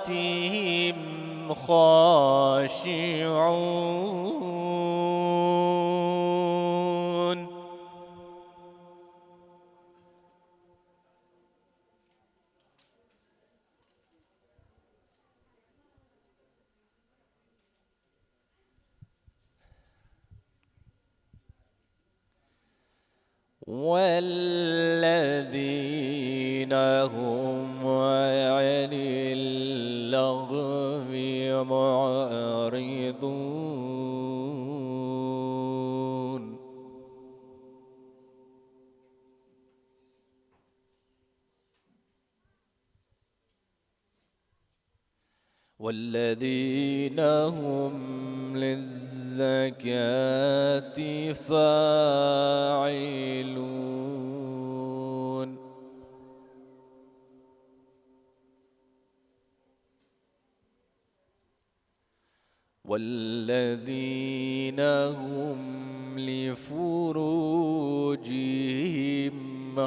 صلواتهم خاشعون والذين هم عن اللغو معرضون والذين هم للزكاة فاعلون والذين هم لفروجهم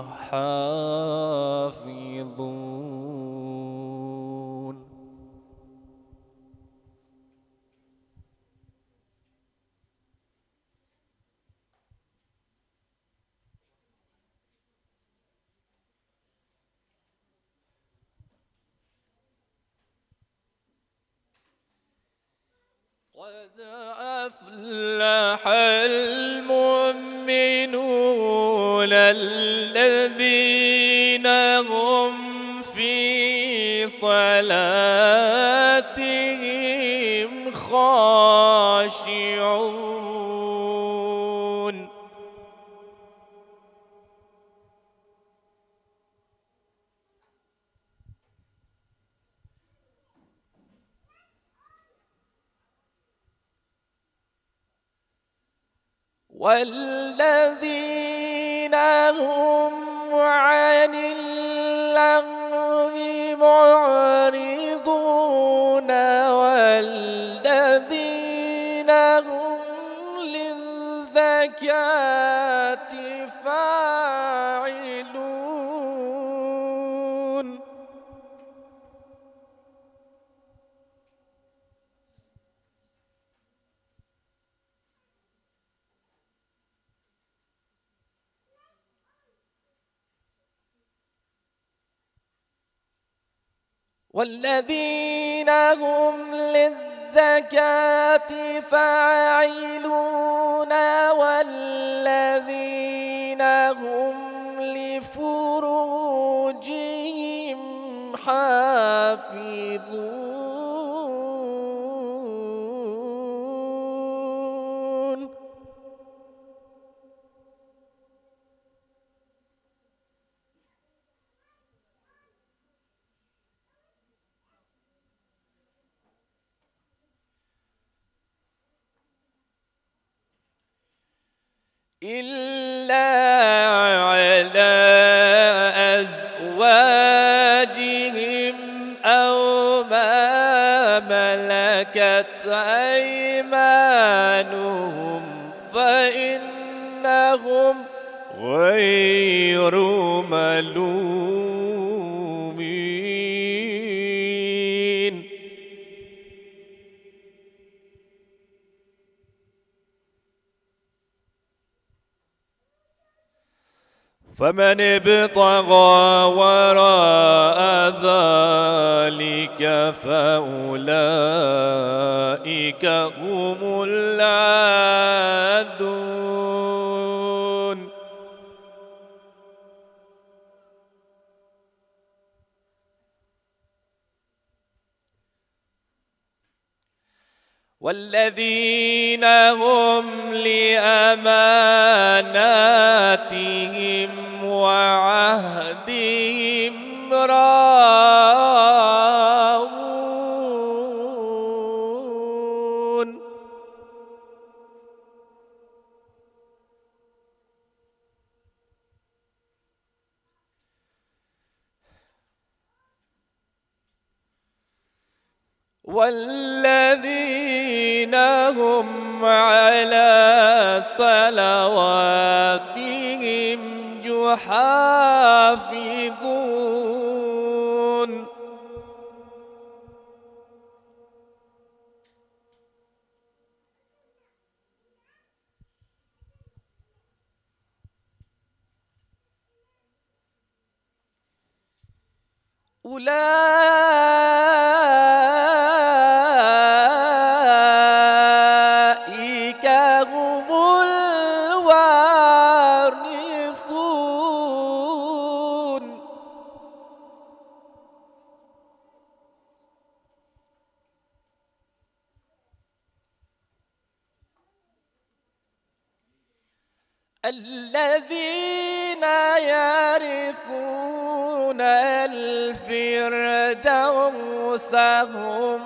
حافظون قد أفلح المؤمنون الذين هم في صلاتهم خاشعون والذين هم عن اللغو معرضون والذين هم للزكاة فاعلون والذين هم للزكاة فاعلون والذين هم لفروجهم حافظون إلا على أزواجهم أو ما ملكت أيمانهم فإنهم غير ملومين فمن ابتغى وراء ذلك فأولئك هم العادون والذين هم لأماناتهم وعهدهم راعون والذين هم على صلواتهم يحافظون أولئك هم الوارثون الذين يرثون الفردوس هم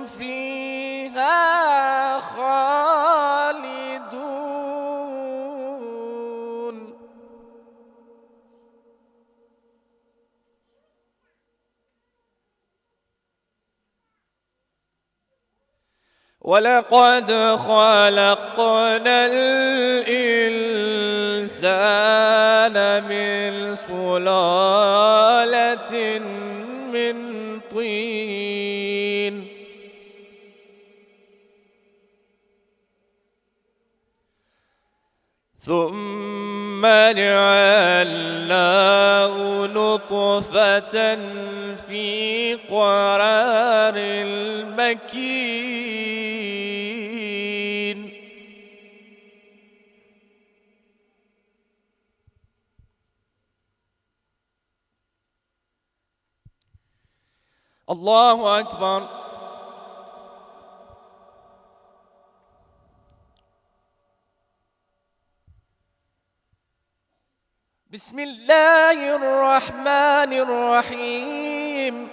فيها خالدون ولقد خلقنا الإنسان من سلالة من طين ثم جعلناه نطفة في قرار مكين الله أكبر بسم الله الرحمن الرحيم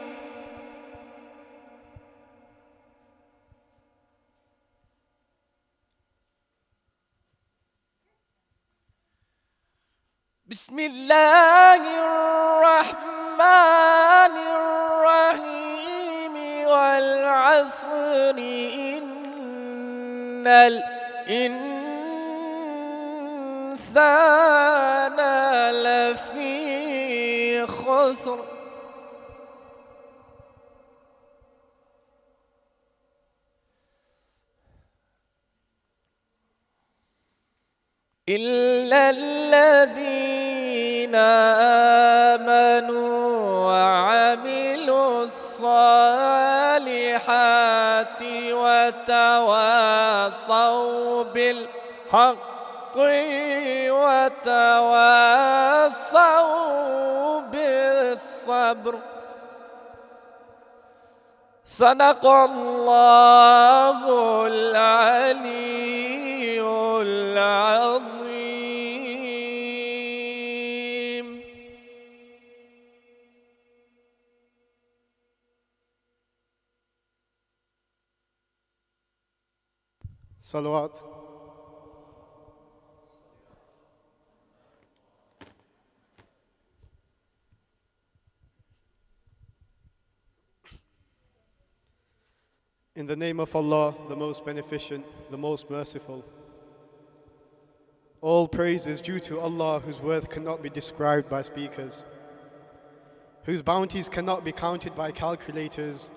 بسم الله الرحمن الرحيم والعصر إن الإنسان لفي خسر إلا الذين آمنوا وعملوا الصالحات وتواصوا بالحق وتواصوا بالصبر صدق الله العلي العظيم. صلوات. In the name of Allah, the most beneficent, the most merciful. All praise is due to Allah, whose worth cannot be described by speakers, whose bounties cannot be counted by calculators,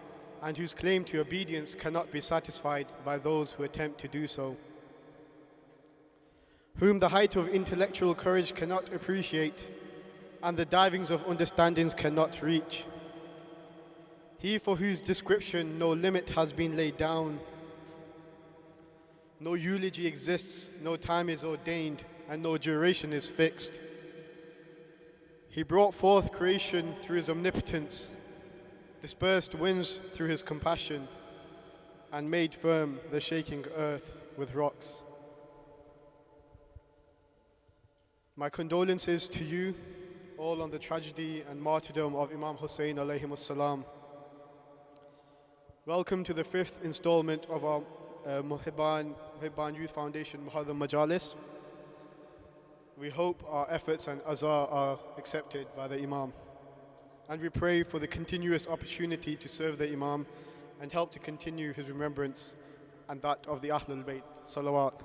and whose claim to obedience cannot be satisfied by those who attempt to do so, whom the height of intellectual courage cannot appreciate, and the divings of understandings cannot reach. He for whose description no limit has been laid down. No eulogy exists, no time is ordained, and no duration is fixed. He brought forth creation through his omnipotence, dispersed winds through his compassion, and made firm the shaking earth with rocks. My condolences to you all on the tragedy and martyrdom of Imam Hussein alayhi salam. Welcome to the 5th installment of our Muharram Youth Foundation Muharram Majalis. We hope our efforts and azar are accepted by the Imam. And we pray for the continuous opportunity to serve the Imam and help to continue his remembrance and that of the Ahlul Bayt. Salawat.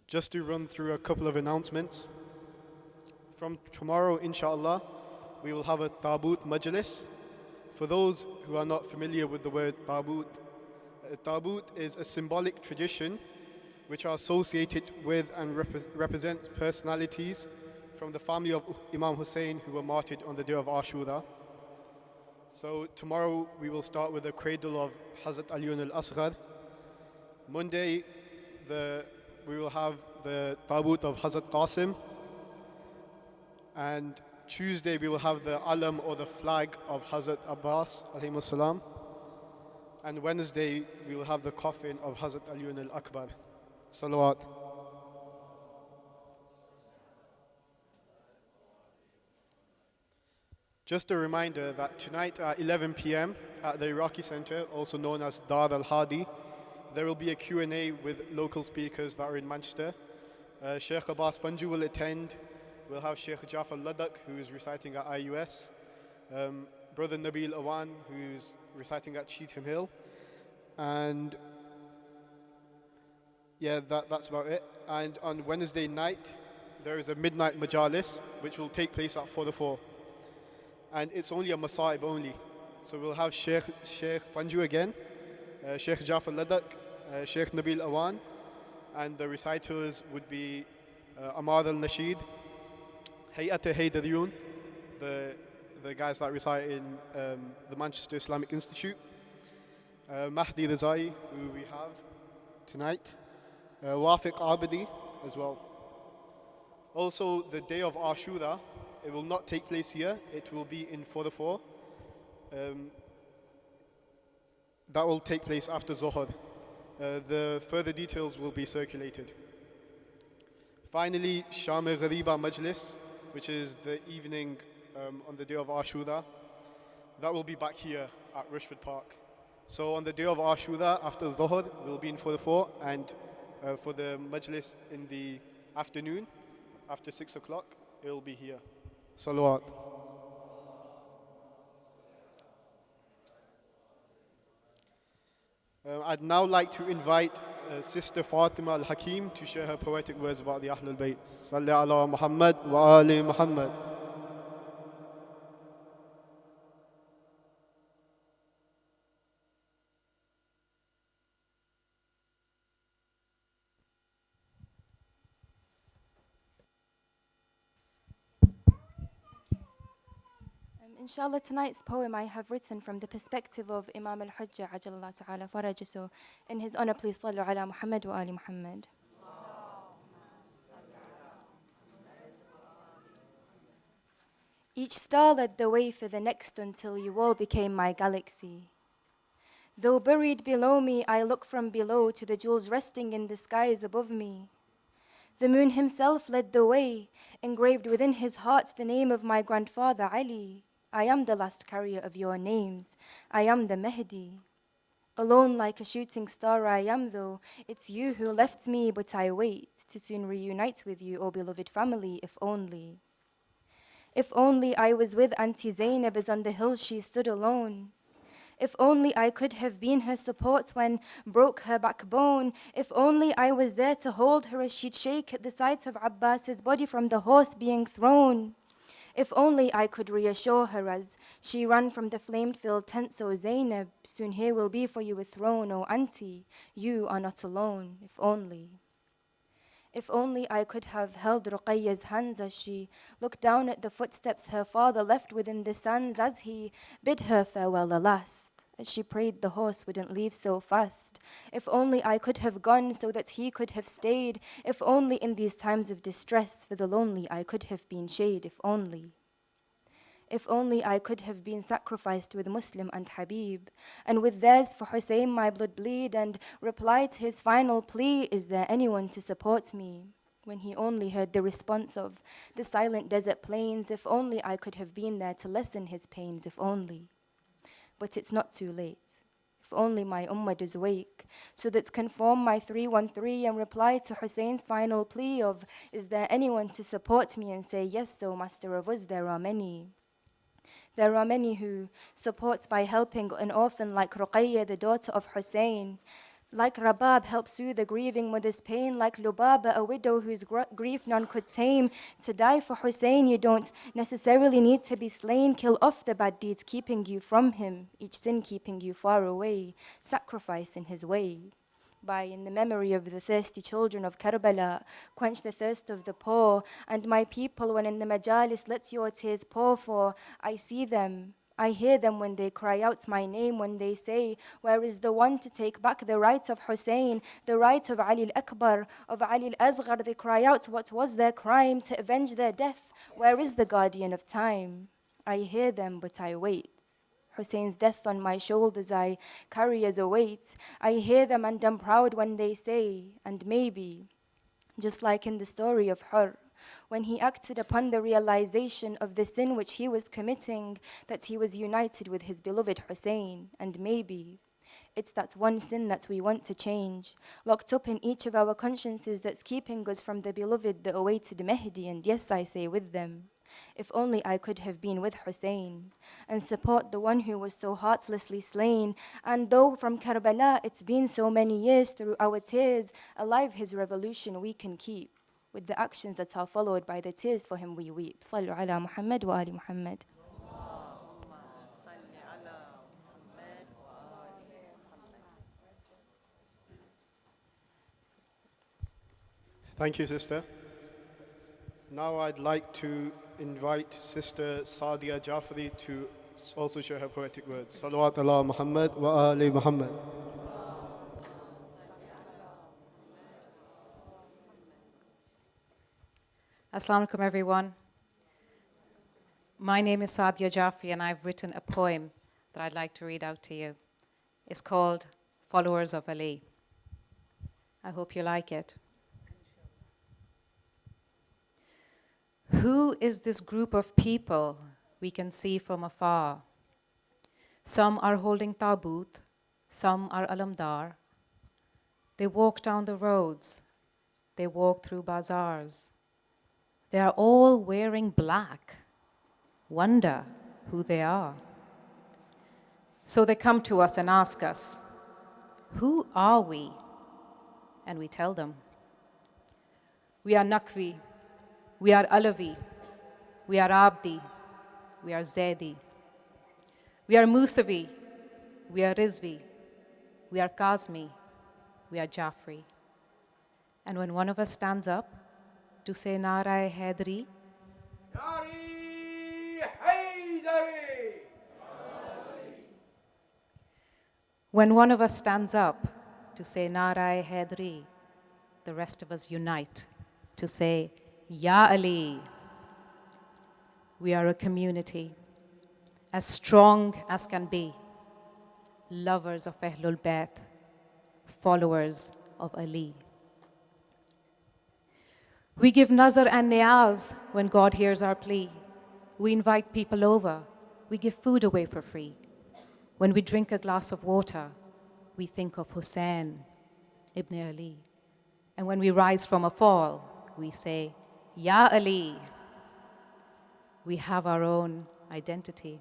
Just to run through a couple of announcements. From tomorrow, inshallah, we will have a Taboot Majlis. For those who are not familiar with the word Taboot, Taboot is a symbolic tradition which are associated with and represents personalities from the family of Imam Hussein who were martyred on the day of Ashura. So tomorrow we will start with the cradle of Hazrat Aliun al-Asghar. Monday we will have the Taboot of Hazrat Qasim. And Tuesday we will have the alam or the flag of Hazrat Abbas alayhi salam. And Wednesday we will have the coffin of Hazrat Aliun al-Akbar. Salawat. Just a reminder that tonight at 11 p.m. at the Iraqi Center, also known as Dar al-Hadi, there will be a Q&A with local speakers that are in Manchester. Sheikh Abbas Panju will attend. We'll have Sheikh Jafar Ladakh, who is reciting at IUS. Brother Nabil Awan, who's reciting at Cheetham Hill. And yeah, that's about it. And on Wednesday night, there is a midnight majalis, which will take place at 4:04. And it's only a Masaib only. So we'll have Sheikh Panju again, Sheikh Jafar Ladakh, Sheikh Nabil Awan, and the reciters would be Amar al-Nasheed, Hayat Haydariyun, the guys that recite in the Manchester Islamic Institute, Mahdi Rizai, who we have tonight, Wafiq Abadi as well. Also, the day of Ashura, it will not take place here, it will be in 4:04. That will take place after Zohar. The further details will be circulated. Finally, Sham-e-Ghariba Majlis, which is the evening on the day of Ashura, that will be back here at Rushford Park. So on the day of Ashura, after Dhuhr, we'll be in 4:04, and for the Majlis in the afternoon, after 6 o'clock, it will be here. Salawat. I'd now like to invite Sister Fatima Al-Hakim to share her poetic words about the Ahlul Bayt. Salli ala Muhammad wa ali Muhammad. Inshallah, tonight's poem I have written from the perspective of Imam al-Hujjah Ajalullah Ta'ala Farajahu. In his honor, please sallu ala Muhammad wa ali Muhammad. Each star led the way for the next until you all became my galaxy. Though buried below me, I look from below to the jewels resting in the skies above me. The moon himself led the way, engraved within his heart the name of my grandfather Ali. I am the last carrier of your names. I am the Mahdi. Alone like a shooting star I am though. It's you who left me, but I wait to soon reunite with you, O beloved family, if only. If only I was with Auntie Zainab as on the hill she stood alone. If only I could have been her support when broke her backbone. If only I was there to hold her as she'd shake at the sight of Abbas's body from the horse being thrown. If only I could reassure her as she ran from the flame-filled tent, so Zainab, soon here will be for you a throne, oh auntie, you are not alone, if only. If only I could have held Ruqayya's hands as she looked down at the footsteps her father left within the sands as he bid her farewell, alas, as she prayed the horse wouldn't leave so fast. If only I could have gone so that he could have stayed. If only in these times of distress for the lonely I could have been shade. If only. If only I could have been sacrificed with Muslim and Habib, and with theirs for Hussein my blood bleed, and reply to his final plea, is there anyone to support me? When he only heard the response of the silent desert plains. If only I could have been there to lessen his pains. If only. But it's not too late. If only my ummah does wake, so that conform my 313 and reply to Hussein's final plea of, is there anyone to support me, and say, yes, so master of us, there are many. There are many who support by helping an orphan like Ruqayya, the daughter of Hussein. Like Rabab helps soothe the grieving mother's pain. Like Lubaba, a widow whose grief none could tame. To die for Hussein, you don't necessarily need to be slain. Kill off the bad deeds keeping you from him, each sin keeping you far away. Sacrifice in his way. by in the memory of the thirsty children of Karbala, quench the thirst of the poor, and my people when in the majalis let your tears pour for, I see them, I hear them when they cry out my name, when they say, where is the one to take back the right of Hussein, the right of Ali al-Akbar, of Ali al-Asghar? They cry out, what was their crime to avenge their death? Where is the guardian of time? I hear them, but I wait. Hussein's death on my shoulders I carry as a weight. I hear them and am proud when they say, and maybe, just like in the story of Hur, when he acted upon the realization of the sin which he was committing, that he was united with his beloved Hussein, and maybe it's that one sin that we want to change, locked up in each of our consciences that's keeping us from the beloved, the awaited Mahdi, and yes, I say with them. If only I could have been with Hussein and support the one who was so heartlessly slain. And though from Karbala it's been so many years, through our tears, alive his revolution we can keep. With the actions that are followed by the tears for him we weep. Sallu ala Muhammad wa ali Muhammad. Thank you, sister. Now I'd like to invite Sister Sadia Jafari to also share her poetic words. Salawat ala Muhammad wa ali Muhammad. Assalamu alaikum, everyone. My name is Sadia Jafri, and I've written a poem that I'd like to read out to you. It's called Followers of Ali. I hope you like it. Who is this group of people we can see from afar? Some are holding taboot, some are alamdar. They walk down the roads, they walk through bazaars. They are all wearing black. Wonder who they are. So they come to us and ask us, who are we? And we tell them, we are Nakvi, we are Alavi, we are Abdi, we are Zaidi, we are Musavi, we are Rizvi, we are Kazmi, we are Jafri. And when one of us stands up to say Nara Haidari, when one of us stands up to say Nara Haidari, the rest of us unite to say Ya Ali. We are a community as strong as can be, lovers of Ahlul Bayt, followers of Ali. We give nazar and niyaz when God hears our plea. We invite people over. We give food away for free. When we drink a glass of water, we think of Hussein ibn Ali. And when we rise from a fall, we say, Ya Ali. We have our own identity.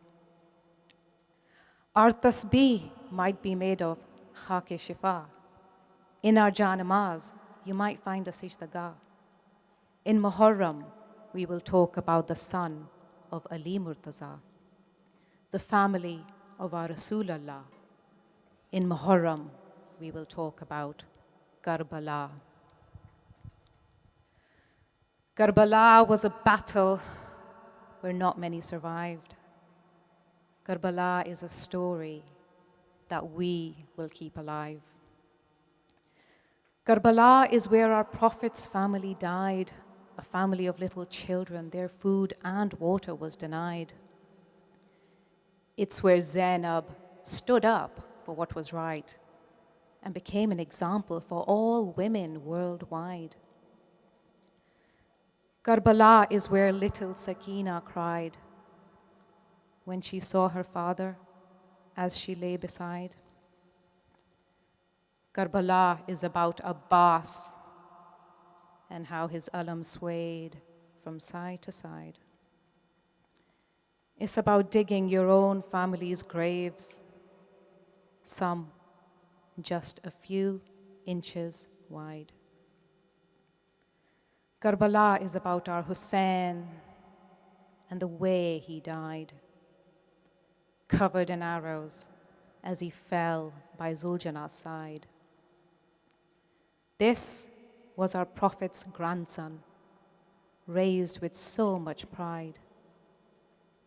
Our tasbih might be made of khake shifa. In our janamaz, you might find a sijdagah. In Muharram, we will talk about the son of Ali Murtaza, the family of our Rasulullah. In Muharram, we will talk about Karbala. Karbala was a battle where not many survived. Karbala is a story that we will keep alive. Karbala is where our Prophet's family died, a family of little children. Their food and water was denied. It's where Zainab stood up for what was right and became an example for all women worldwide. Karbala is where little Sakina cried when she saw her father as she lay beside. Karbala is about Abbas and how his alam swayed from side to side. It's about digging your own family's graves, some just a few inches wide. Karbala is about our Hussein and the way he died, covered in arrows as he fell by Zuljanah's side. This was our Prophet's grandson, raised with so much pride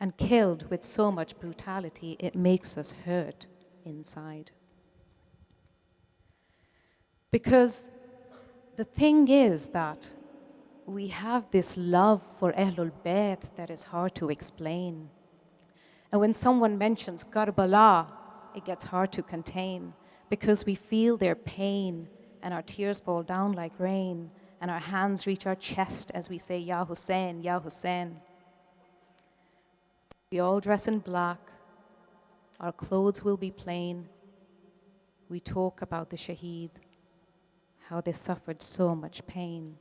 and killed with so much brutality, it makes us hurt inside. Because the thing is that we have this love for Ahlul Bayt that is hard to explain. And when someone mentions Karbala, it gets hard to contain because we feel their pain and our tears fall down like rain and our hands reach our chest as we say, Ya Hussein, Ya Hussein. We all dress in black. Our clothes will be plain. We talk about the Shaheed, how they suffered so much pain.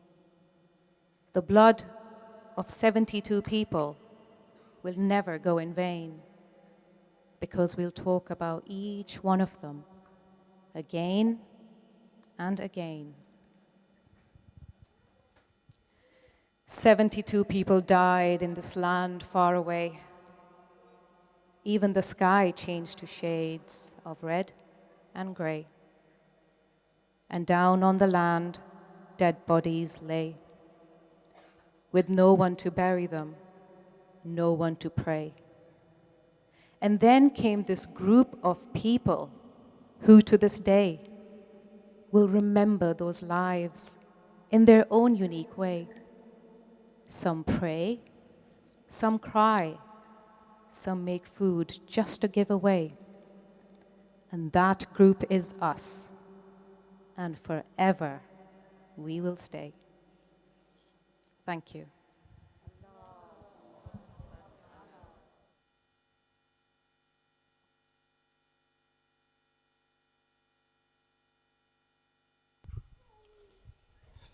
The blood of 72 people will never go in vain because we'll talk about each one of them again and again. 72 people died in this land far away. Even the sky changed to shades of red and gray. And down on the land, dead bodies lay, with no one to bury them, no one to pray. And then came this group of people who to this day will remember those lives in their own unique way. Some pray, some cry, some make food just to give away. And that group is us. And forever we will stay. Thank you.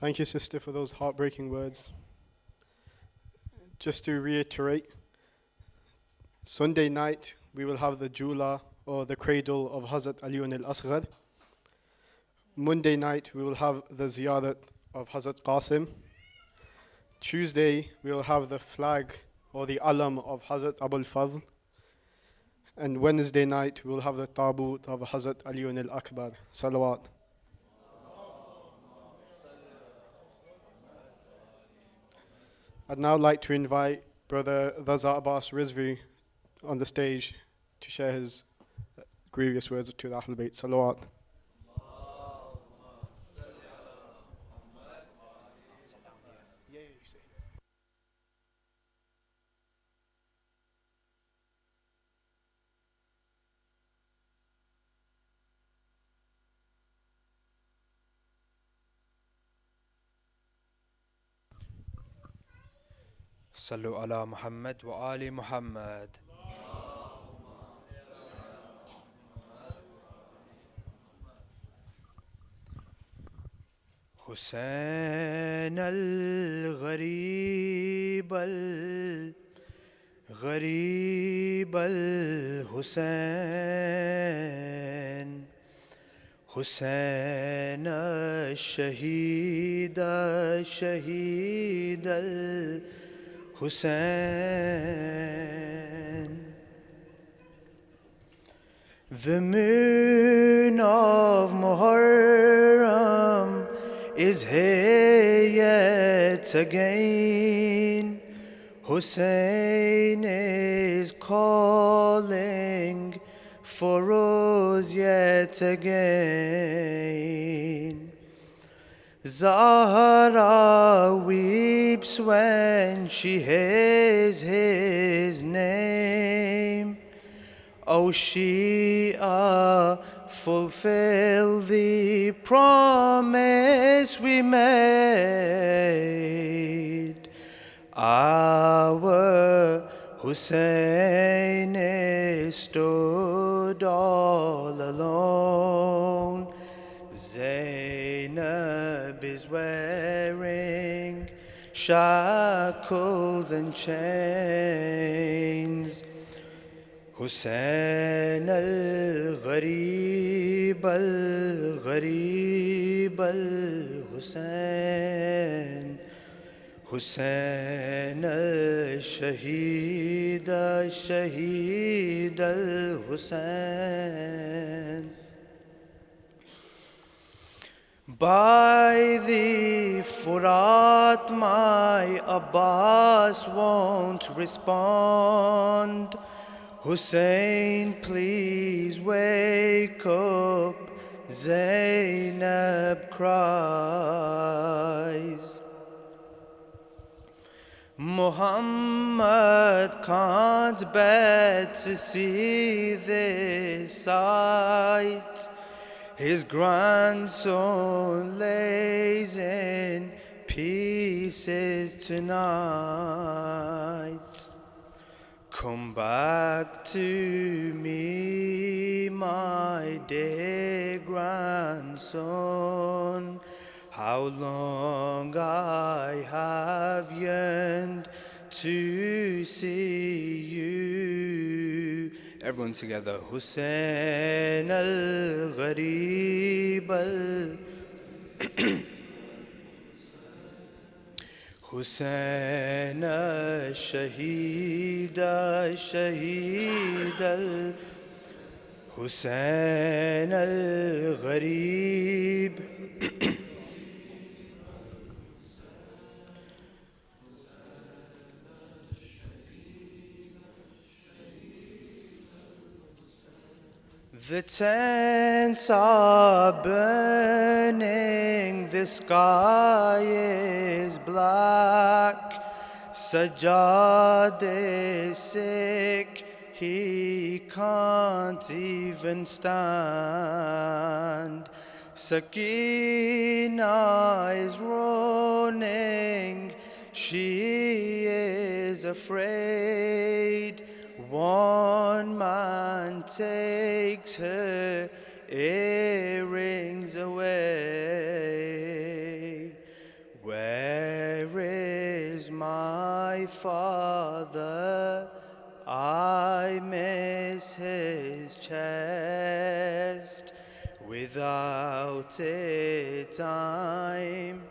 Thank you, sister, for those heartbreaking words. Just to reiterate, Sunday night we will have the Jula, or the cradle of Hazrat Aliun al-Asghar. Monday night we will have the Ziyarat of Hazrat Qasim. Tuesday we will have the flag or the alam of Hazrat Abul Fadl. And Wednesday night we will have the Taboot of Hazrat Aliun al-Akbar. Salawat. I'd now like to invite Brother Raza Abbas Rizvi on the stage to share his grievous words to the Ahlul Bayt. Salawat. صلوا على محمد وآل محمد. حسين الغريب الغريب الحسين حسين الشهيد الشهيد Hussein. The moon of Muharram is here yet again. Hussein is calling for us yet again. Zahra weeps when she hears his name. O Shia, fulfill the promise we made. Our Hussein is stood all alone. Zainab is wearing shackles and chains. Hussein al-Gharib al-Gharib al-Hussein Hussein al-Shaheed al-Shaheed al-Hussein. By the Furat, my Abbas won't respond. Hussein, please wake up. Zainab cries. Muhammad can't bear to see this sight. His grandson lays in pieces tonight. Come back to me, my dear grandson. How long I have yearned to see you. Everyone together. Hussein al-Gharib Hussein al-Shaheed al-Shaheed Hussein al-Gharib The tents are burning, the sky is black. Sajjad is sick, he can't even stand. Sakina is running, she is afraid. One man takes her earrings away. Where is my father? I miss his chest. Without it I'm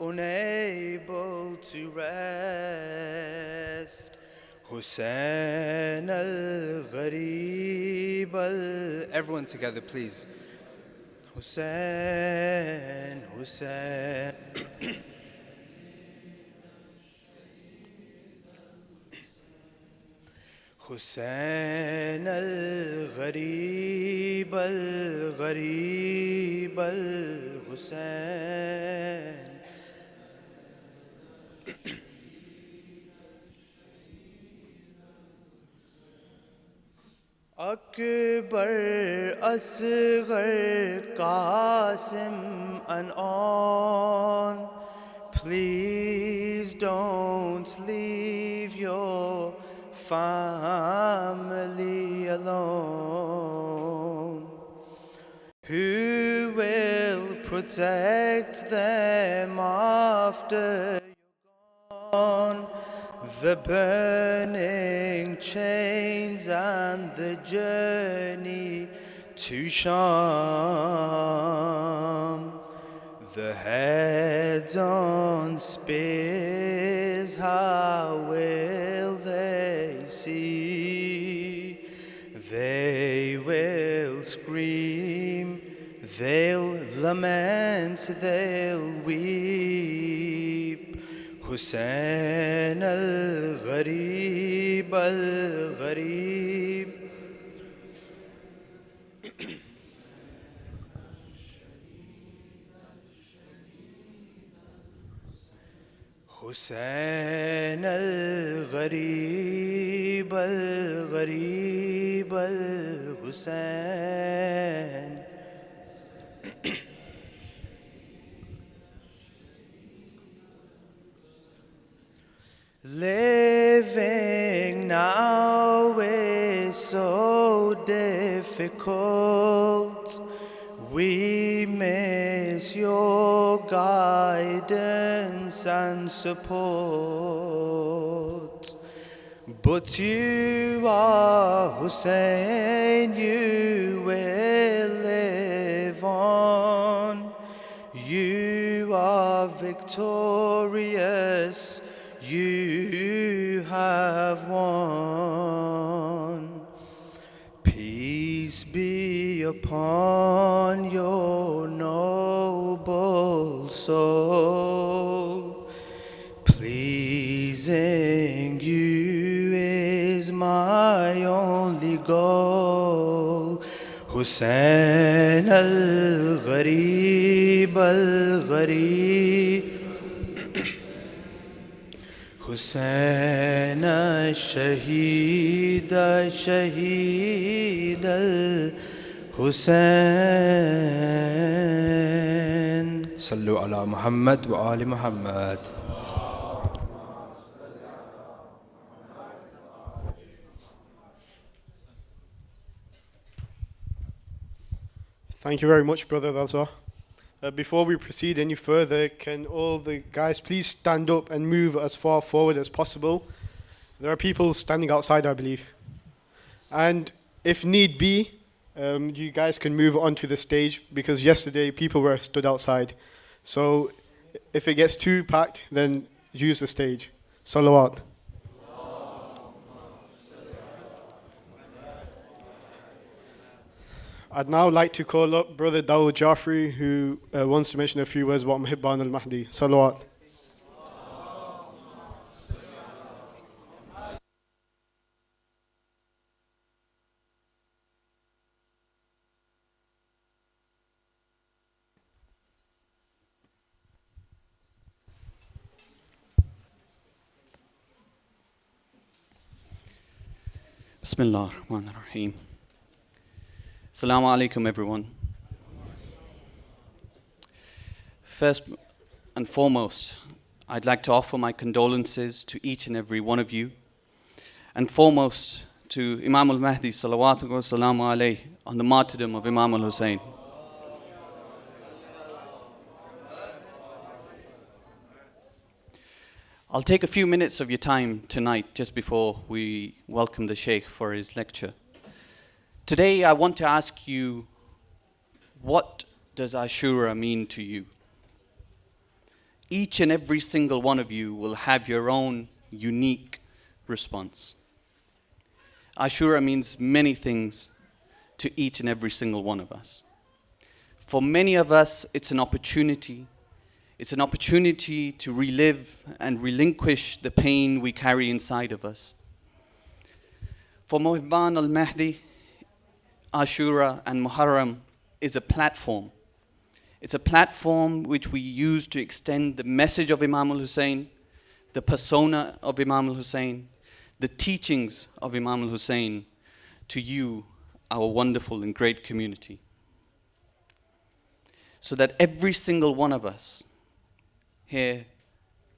unable to rest. Hussein al-Gharib Everyone together, please. Hussein, Hussein. Hussein al-Gharib al-Gharib al-Hussein. Akbar, Asghar, Qasim and on. Please don't leave your family alone. Who will protect them after you're gone? The burning chains and the journey to Sham. The heads on spears, how will they see? They will scream, they'll lament, they'll weep. Hussein al-Gharib al-Gharib Hussein al-Gharib al-Gharib al-Hussein Living now is so difficult. We miss your guidance and support. But you are Hussein, you will live on. You are victorious. You have won. Peace be upon your noble soul. Pleasing you is my only goal. Hussain al-Gharib al-Gharib, Hussain al-Shaheed al-Shaheed al-Hussain. صلوا على محمد وآل محمد. Thank you very much, Brother Raza. Before we proceed any further, can all the guys please stand up and move as far forward as possible? There are people standing outside, I believe. And if need be, you guys can move onto the stage, because yesterday people were stood outside. So if it gets too packed, then use the stage. Salawat. I'd now like to call up Brother Dawood Jafri, who wants to mention a few words about Muhibban al-Mahdi. Salawat. Bismillah ar-Rahman ar-Rahim. Assalamu alaikum, everyone. First and foremost, I'd like to offer my condolences to each and every one of you, and foremost to Imam al-Mahdi salawatu wa salamu alayhi on the martyrdom of Imam al-Hussein. I'll take a few minutes of your time tonight just before we welcome the Sheikh for his lecture. Today I want to ask you, what does Ashura mean to you? Each and every single one of you will have your own unique response. Ashura means many things to each and every single one of us. For many of us, it's an opportunity. It's an opportunity to relive and relinquish the pain we carry inside of us. For Muhibban al-Mahdi, Ashura and Muharram is a platform. It's a platform which we use to extend the message of Imam al-Hussein, the persona of Imam al-Hussein, the teachings of Imam al-Hussein to you, our wonderful and great community. So that every single one of us here,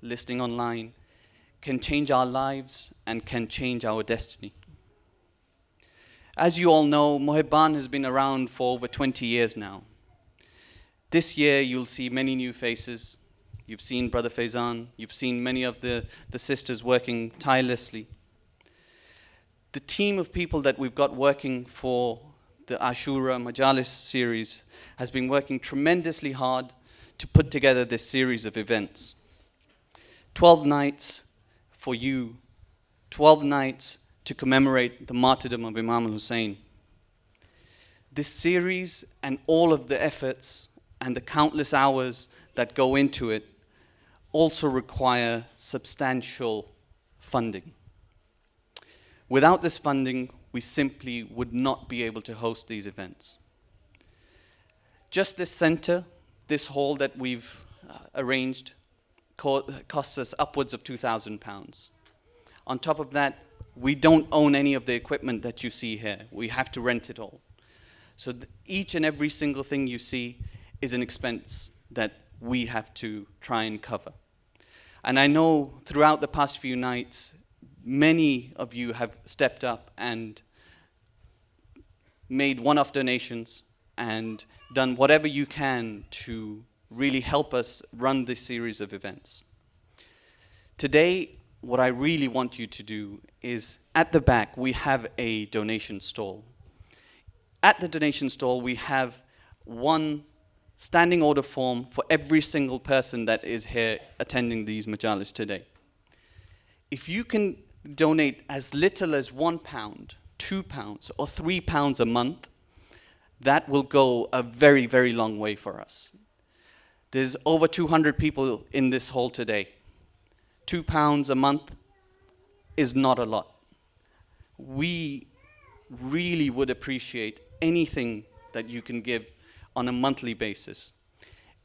listening online, can change our lives and can change our destiny. As you all know, Muhibban has been around for over 20 years now. This year you'll see many new faces. You've seen Brother Faizan, you've seen many of the sisters working tirelessly. The team of people that we've got working for the Ashura Majalis series has been working tremendously hard to put together this series of events. 12 nights for you, 12 nights to commemorate the martyrdom of Imam al-Hussein. This series and all of the efforts and the countless hours that go into it also require substantial funding. Without this funding, we simply would not be able to host these events. Just this center, this hall that we've arranged, costs us upwards of £2,000. On top of that, we don't own any of the equipment that you see here. We have to rent it all. So each and every single thing you see is an expense that we have to try and cover. And I know throughout the past few nights, many of you have stepped up and made one-off donations and done whatever you can to really help us run this series of events. Today, what I really want you to do is, at the back, we have a donation stall. At the donation stall, we have one standing order form for every single person that is here attending these majalis today. If you can donate as little as £1, £2, or £3 a month, that will go a very, very long way for us. There's over 200 people in this hall today. £2 a month is not a lot. We really would appreciate anything that you can give on a monthly basis.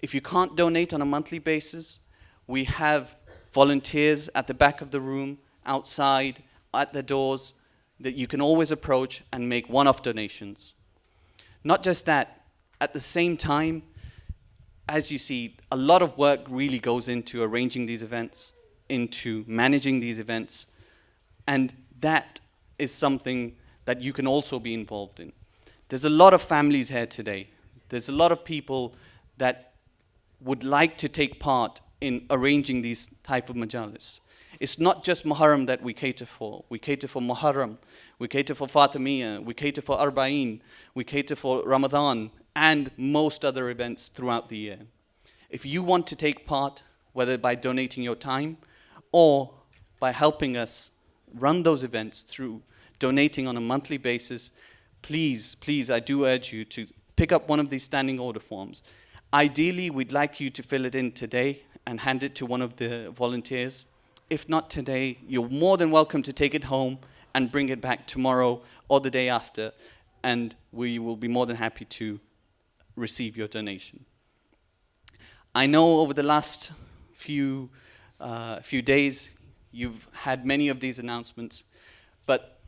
If you can't donate on a monthly basis, we have volunteers at the back of the room, outside, at the doors, that you can always approach and make one-off donations. Not just that, at the same time, as you see, a lot of work really goes into arranging these events, into managing these events, and that is something that you can also be involved in. There's a lot of families here today. There's a lot of people that would like to take part in arranging these type of majalis. It's not just Muharram that we cater for. We cater for Muharram, we cater for Fatimiyya, we cater for Arba'een, we cater for Ramadan, and most other events throughout the year. If you want to take part, whether by donating your time or by helping us run those events through donating on a monthly basis, please, please, I do urge you to pick up one of these standing order forms. Ideally, we'd like you to fill it in today and hand it to one of the volunteers. If not today, you're more than welcome to take it home and bring it back tomorrow or the day after, and we will be more than happy to receive your donation. I know over the last few days, you've had many of these announcements, but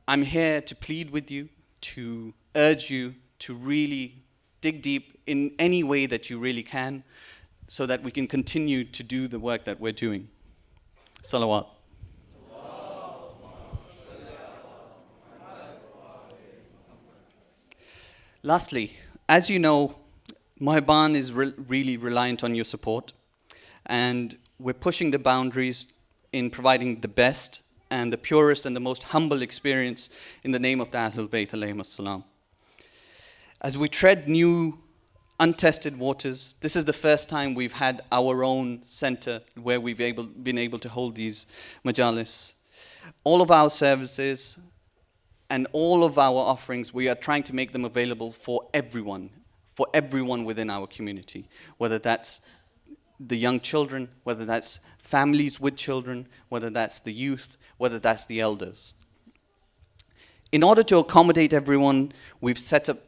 I'm here to plead with you, to urge you to really dig deep in any way that you really can, so that we can continue to do the work that we're doing. Salawat. Lastly, as you know, Muhibban is really reliant on your support, and we're pushing the boundaries in providing the best and the purest and the most humble experience in the name of the Ahlul Bayt alayhim as-salam. As we tread new, untested waters, this is the first time we've had our own center where we've been able to hold these majalis. All of our services and all of our offerings, we are trying to make them available for everyone within our community, whether that's the young children, whether that's families with children, whether that's the youth, whether that's the elders. In order to accommodate everyone, we've set up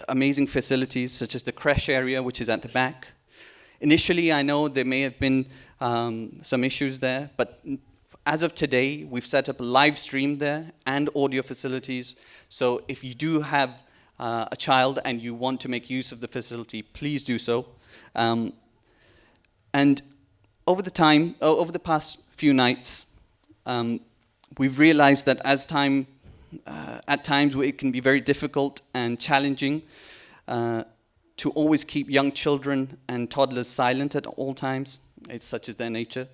amazing facilities such as the creche area, which is at the back. Initially, I know there may have been some issues there, but as of today, we've set up a live stream there and audio facilities. So if you do have a child and you want to make use of the facility, please do so. And over the past few nights, we've realized that at times it can be very difficult and challenging to always keep young children and toddlers silent at all times. It's such as their nature.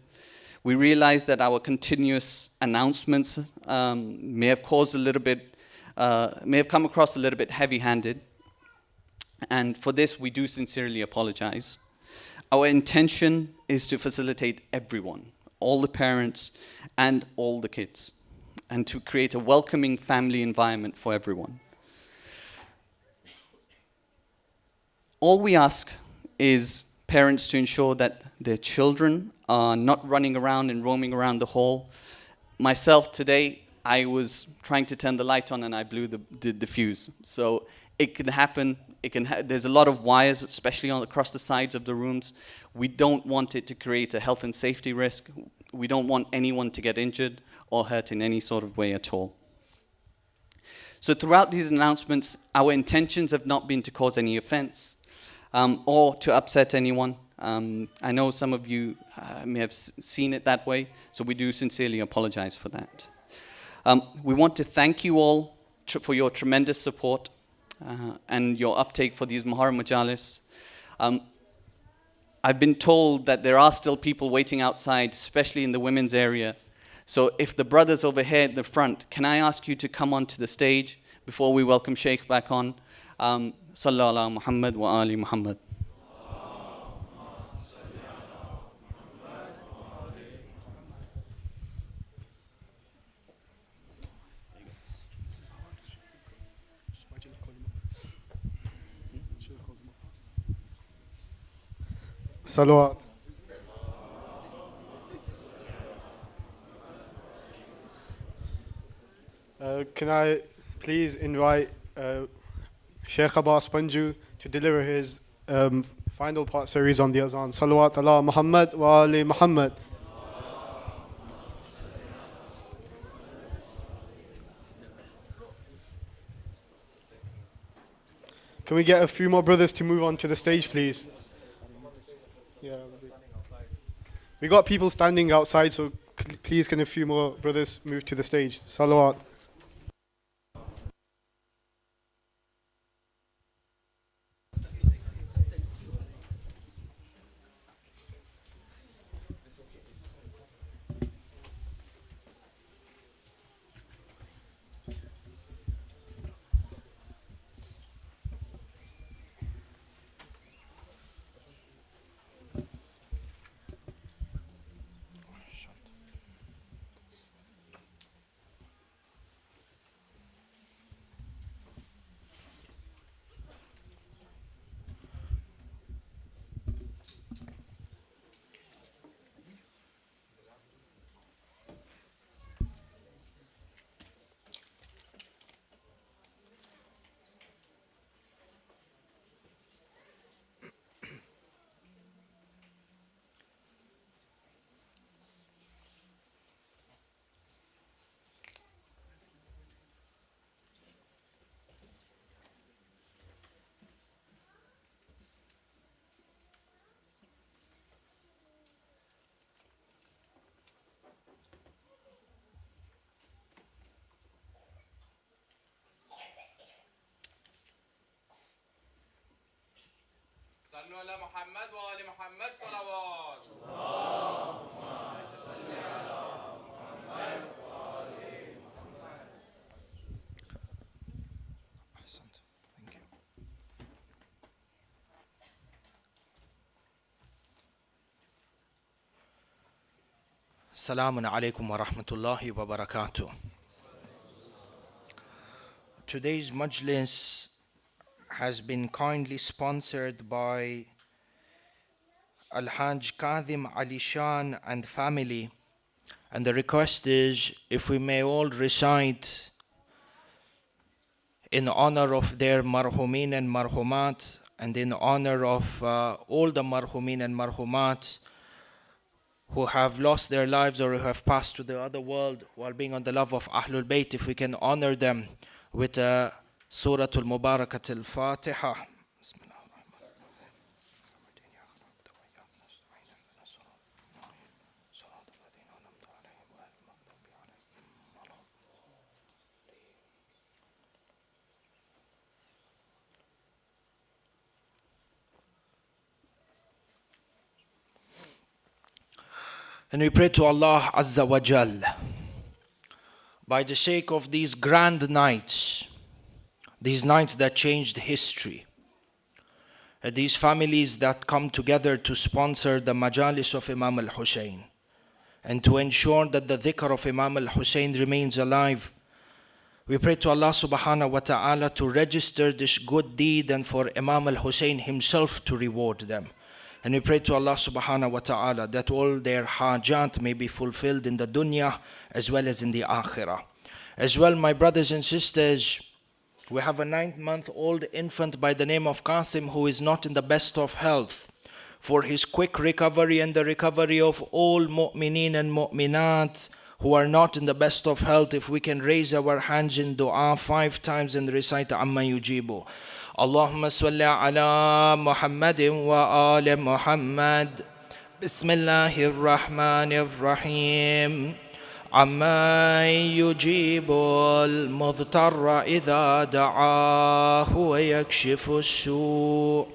We realize that our continuous announcements may have come across a little bit heavy-handed, and for this we do sincerely apologize. Our intention is to facilitate everyone, all the parents and all the kids, and to create a welcoming family environment for everyone. All we ask is parents to ensure that their children are not running around and roaming around the hall. Myself today, I was trying to turn the light on and I blew the fuse. So it can happen. There's a lot of wires, especially across the sides of the rooms. We don't want it to create a health and safety risk. We don't want anyone to get injured or hurt in any sort of way at all. So throughout these announcements, our intentions have not been to cause any offense or to upset anyone. I know some of you may have seen it that way, so we do sincerely apologize for that. We want to thank you all for your tremendous support and your uptake for these Muharram Majalis. I've been told that there are still people waiting outside, especially in the women's area. So if the brothers over here at the front, can I ask you to come onto the stage before we welcome Sheikh back on? Sallallahu ala Muhammad wa ali Muhammad. Salawat. Can I please invite Sheikh Abbas Panju to deliver his final part series on the Adhan. Salawat ala Muhammad wa ali Muhammad. Can we get a few more brothers to move on to the stage, please? Yeah. We got people standing outside, so please can a few more brothers move to the stage? Salawat. صلوا على محمد وآل محمد صلوات. أحسنت. Thank you. Assalamu alaikum wa rahmatullahi wa barakatuh. Today's majlis has been kindly sponsored by Al-Hajj Kadhim Ali Shan and family, and the request is if we may all recite in honor of their marhumin and marhumat, and in honor of all the marhumin and marhumat who have lost their lives or who have passed to the other world while being on the love of Ahlul Bayt, if we can honor them with Surah Al-Mubarakat Al-Fatiha. And we pray to Allah Azza wa Jal, by the sake of these grand nights, these nights that changed history, these families that come together to sponsor the majalis of Imam al-Hussein, and to ensure that the dhikr of Imam al-Hussein remains alive, we pray to Allah subhanahu wa ta'ala to register this good deed and for Imam al-Hussein himself to reward them. And we pray to Allah subhanahu wa ta'ala that all their hajat may be fulfilled in the dunya as well as in the akhirah. As well, my brothers and sisters, we have a 9-month-old infant by the name of Qasim who is not in the best of health. For his quick recovery and the recovery of all mu'mineen and mu'minat who are not in the best of health, if we can raise our hands in dua 5 times and recite Amma Yujibu. Allahumma salli ala Muhammadin wa ali Muhammad. Bismillahir Rahmanir Rahim. عما يجيب المضطر إذا دعاه ويكشف السوء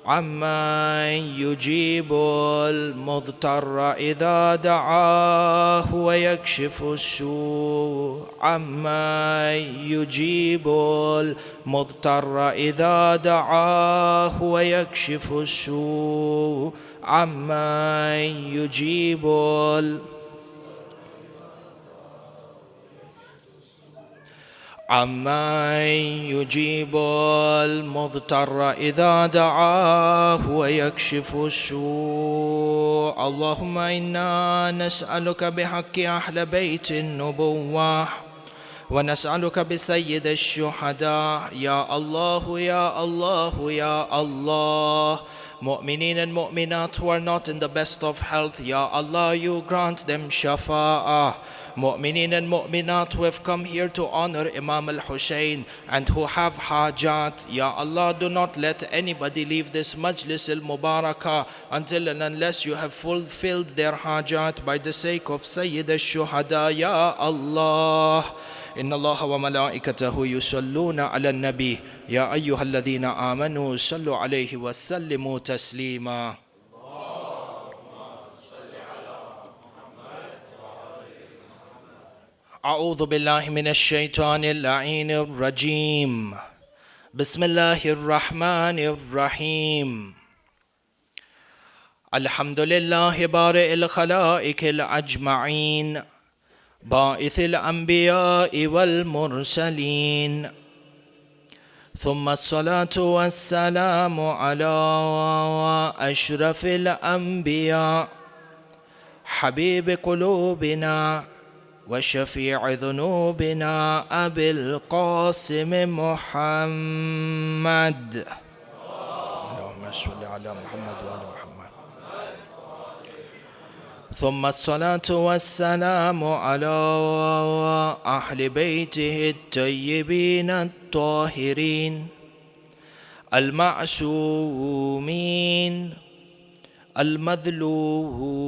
عما يجيب المضطر إذا دعاه ويكشف السوء عما يجيب المضطر إذا دعاه ويكشف السوء عما يجيب عمن يجيب المضطر إذا دعاه ويكشف السوء. اللهم إنا نسألك بحق أهل بيت النبوة ونسألك بسيد الشهداء. يا الله يا الله يا الله. Mu'mineen and mu'minat who are not in the best of health, Ya Allah, you grant them shafa'ah. Mu'mineen and mu'minat who have come here to honor Imam al-Hussein and who have hajat, Ya Allah, do not let anybody leave this majlis al-mubarakah until and unless you have fulfilled their hajat by the sake of Sayyid al-Shuhada, Ya Allah. إن الله وملائكته يصلون على النبي يا أيها الذين آمنوا صلوا عليه وسلموا تسليما. أعوذ بالله من الشيطان اللعين الرجيم. بسم الله الرحمن الرحيم. الحمد لله بارئ الخلائق الأجمعين باعث الأنبياء والمرسلين، ثم الصلاة والسلام على أشرف الأنبياء حبيب قلوبنا وشفيع ذنوبنا أبي القاسم محمد. اللهم صل على محمد وآل محمد. ثم الصلاة والسلام على أهل بيته الطيبين الطاهرين المعصومين المظلومين،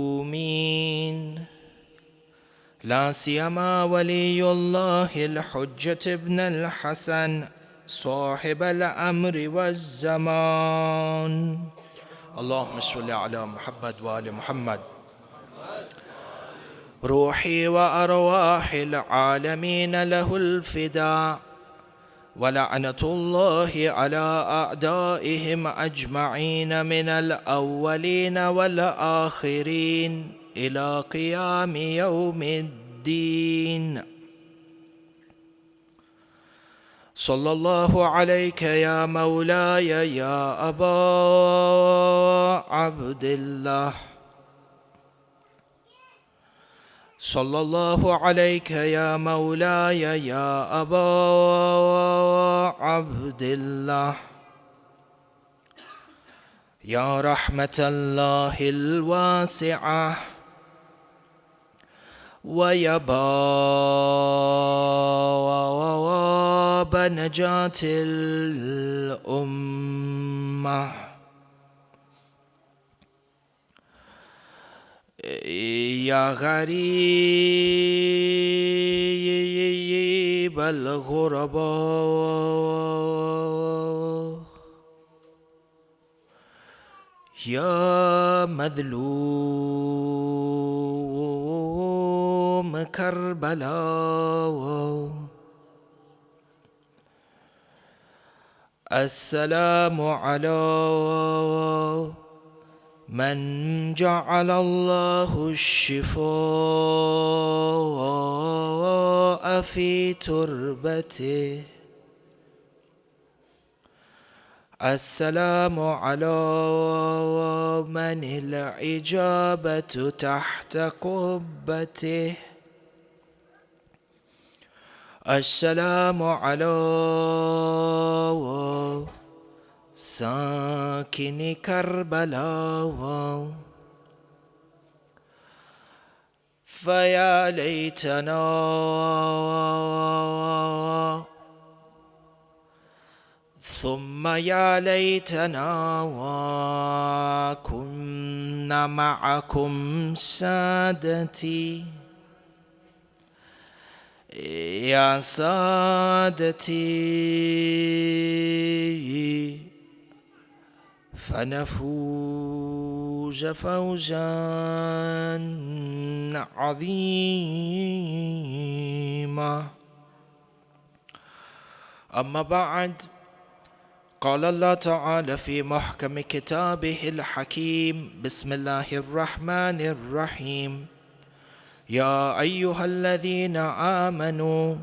لا سيما ولي الله الحجة ابن الحسن صاحب الأمر والزمان. اللهم صل على محمد وآل محمد. روحي وأرواح العالمين له الفداء، ولعنة الله على أعدائهم أجمعين من الأولين والآخرين إلى قيام يوم الدين. صلى الله عليك يا مولاي يا أبا عبد الله. صلى الله عليك يا مولاي يا أبا عبد الله. يا رحمة الله الواسعة ويا باب نجاة الأمة، يا غريب الغرباء، يا مظلوم كربلاء. السلام على من جعل الله الشفاء في تربته. السلام على من الإجابة تحت قبته. السلام على ساكن كربلاء. فيا ليتنا ثم يا ليتنا كنا معكم سادتي يا سادتي، فنفوز فوزا عظيما. أما بعد، قال الله تعالى في محكم كتابه الحكيم: بسم الله الرحمن الرحيم. يا أيها الذين آمنوا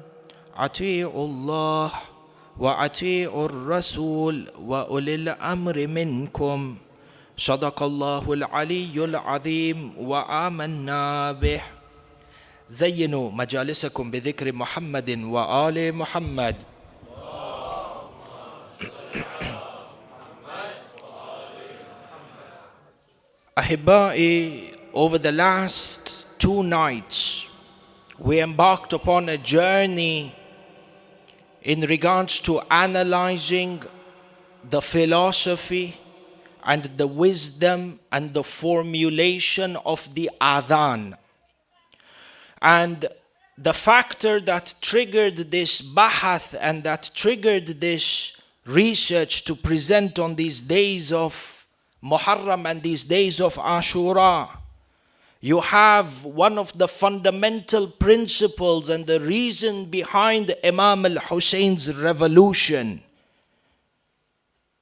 أطيعوا الله وأطيعوا الرسول وأولي الأمر منكم صدق الله العلي العظيم وآمنا به. زينوا مجالسكم بذكر محمد وآل محمد. Ahibai, over the last 2 nights, we embarked upon a journey in regards to analyzing the philosophy and the wisdom and the formulation of the Adhan. And the factor that triggered this bahath and that triggered this research to present on these days of Muharram and these days of Ashura, you have one of the fundamental principles and the reason behind Imam al-Husayn's revolution.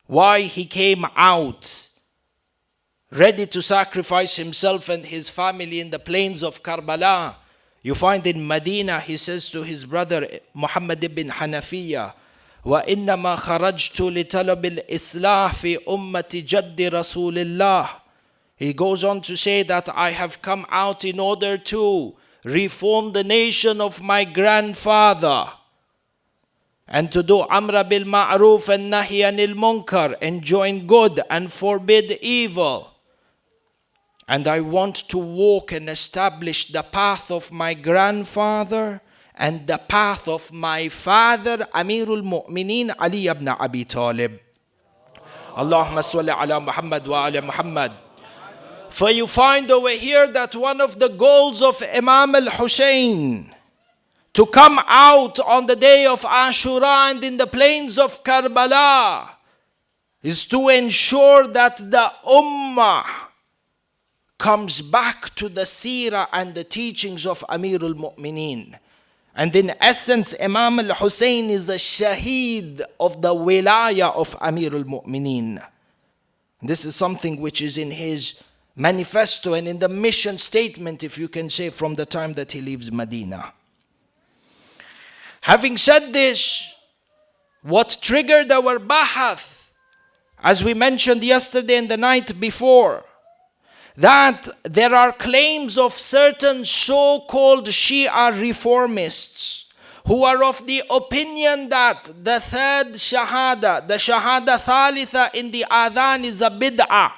Why he came out ready to sacrifice himself and his family in the plains of Karbala. You find in Medina, he says to his brother Muhammad ibn Hanafiya, وَإِنَّمَا خَرَجْتُ لِطَلَبِ الْإِصْلَاحِ فِي أُمَّةِ جَدِّ رَسُولِ اللَّهِ. He goes on to say that I have come out in order to reform the nation of my grandfather and to do amra bil ma'ruf and nahi anil munkar, enjoin good and forbid evil. And I want to walk and establish the path of my grandfather and the path of my father, Amirul Mu'mineen Ali ibn Abi Talib. Allahumma salli ala Muhammad wa ala Muhammad. For you find over here that one of the goals of Imam al-Husayn to come out on the day of Ashura and in the plains of Karbala is to ensure that the Ummah comes back to the seerah and the teachings of Amirul Mu'mineen. And in essence, Imam al-Husayn is a shaheed of the wilayah of Amirul Mu'mineen. This is something which is in his manifesto and in the mission statement, if you can say, from the time that he leaves Medina. Having said this, what triggered our bahath, as we mentioned yesterday and the night before, that there are claims of certain so-called Shia reformists who are of the opinion that the third shahada, the shahada thalitha in the adhan is a bid'ah,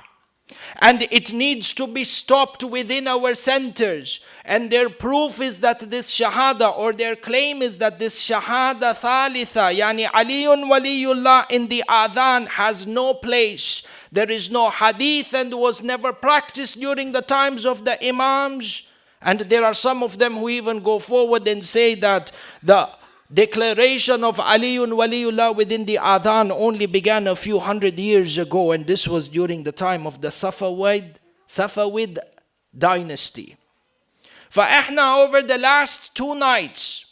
and it needs to be stopped within our centers. And their proof is that this shahada, or their claim is that this shahada thalitha, yani Aliyun Waliyullah in the adhan, has no place. There is no hadith and was never practiced during the times of the imams. And there are some of them who even go forward and say that the declaration of Aliyun Waliyullah within the Adhan only began a few hundred years ago, and this was during the time of the Safavid dynasty. فإحنا over the last 2 nights,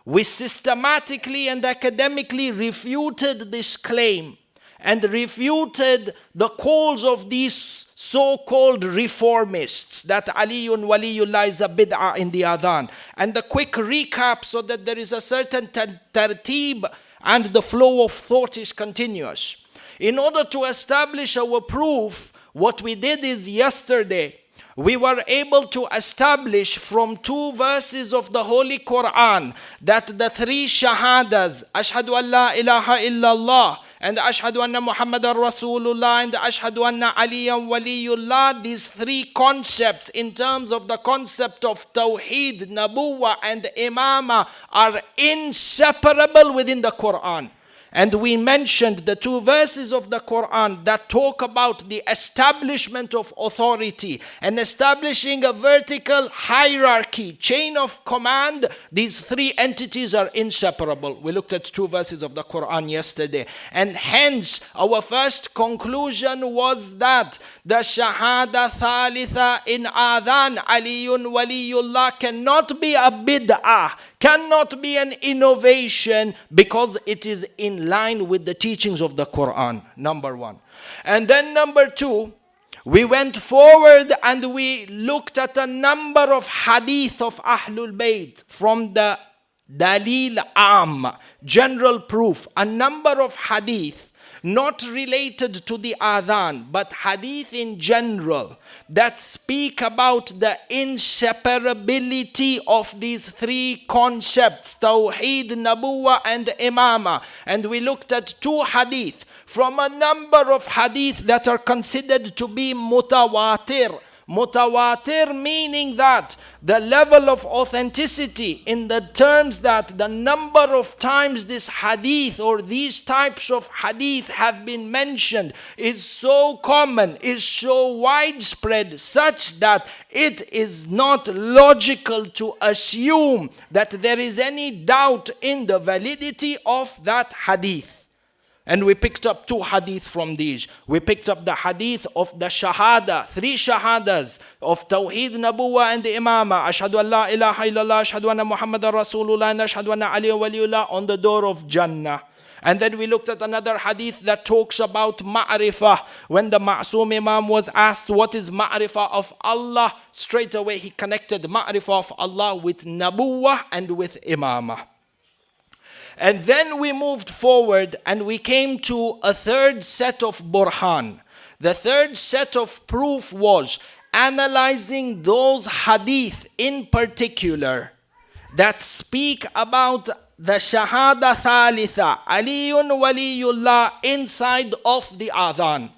we systematically and academically refuted this claim and refuted the calls of these so-called reformists that Aliyun Waliyullah is a bid'ah in the Adhan. And the quick recap so that there is a certain tartib and the flow of thought is continuous. In order to establish our proof, what we did is yesterday, we were able to establish from 2 verses of the Holy Quran that the 3 shahadas, Ashhadu an la ilaha illallah, and Ashhadu anna Muhammadan Rasulullah, and Ashhadu anna Aliyan Waliyullah, these 3 concepts in terms of the concept of Tawheed, Nabuwa and Imama are inseparable within the Quran. And we mentioned the 2 verses of the Quran that talk about the establishment of authority and establishing a vertical hierarchy, chain of command. These 3 entities are inseparable. We looked at 2 verses of the Quran yesterday. And hence, our first conclusion was that the Shahada Thalitha in Adhan, Aliyun Waliyullah, cannot be a bid'ah, cannot be an innovation, because it is in line with the teachings of the Quran, number 1. And then number 2, we went forward and we looked at a number of hadith of Ahlul Bayt from the dalil am, general proof, a number of hadith not related to the adhan, but hadith in general that speak about the inseparability of these three concepts, Tawheed, Nabuwa and Imama. And we looked at two hadith from a number of hadith that are considered to be mutawatir. Mutawatir meaning that the level of authenticity in the terms that the number of times this hadith or these types of hadith have been mentioned is so common, is so widespread, such that it is not logical to assume that there is any doubt in the validity of that hadith. And we picked up two hadith from these. We picked up the hadith of the shahada, three shahadas of Tawheed, Nabuwa and Imama. Ashhadu an la ilaha illallah, ashhadu anna Muhammadan Rasulullah, and ashhadu anna Aliyan Waliullah on the door of Jannah. And then we looked at another hadith that talks about ma'rifah. When the Ma'soom Imam was asked what is ma'rifah of Allah, straight away he connected ma'rifah of Allah with Nabuwa and with Imama. And then we moved forward and we came to a third set of burhan. The third set of proof was analyzing those hadith in particular that speak about the shahada thalitha, Aliyun Waliyullah, inside of the adhan.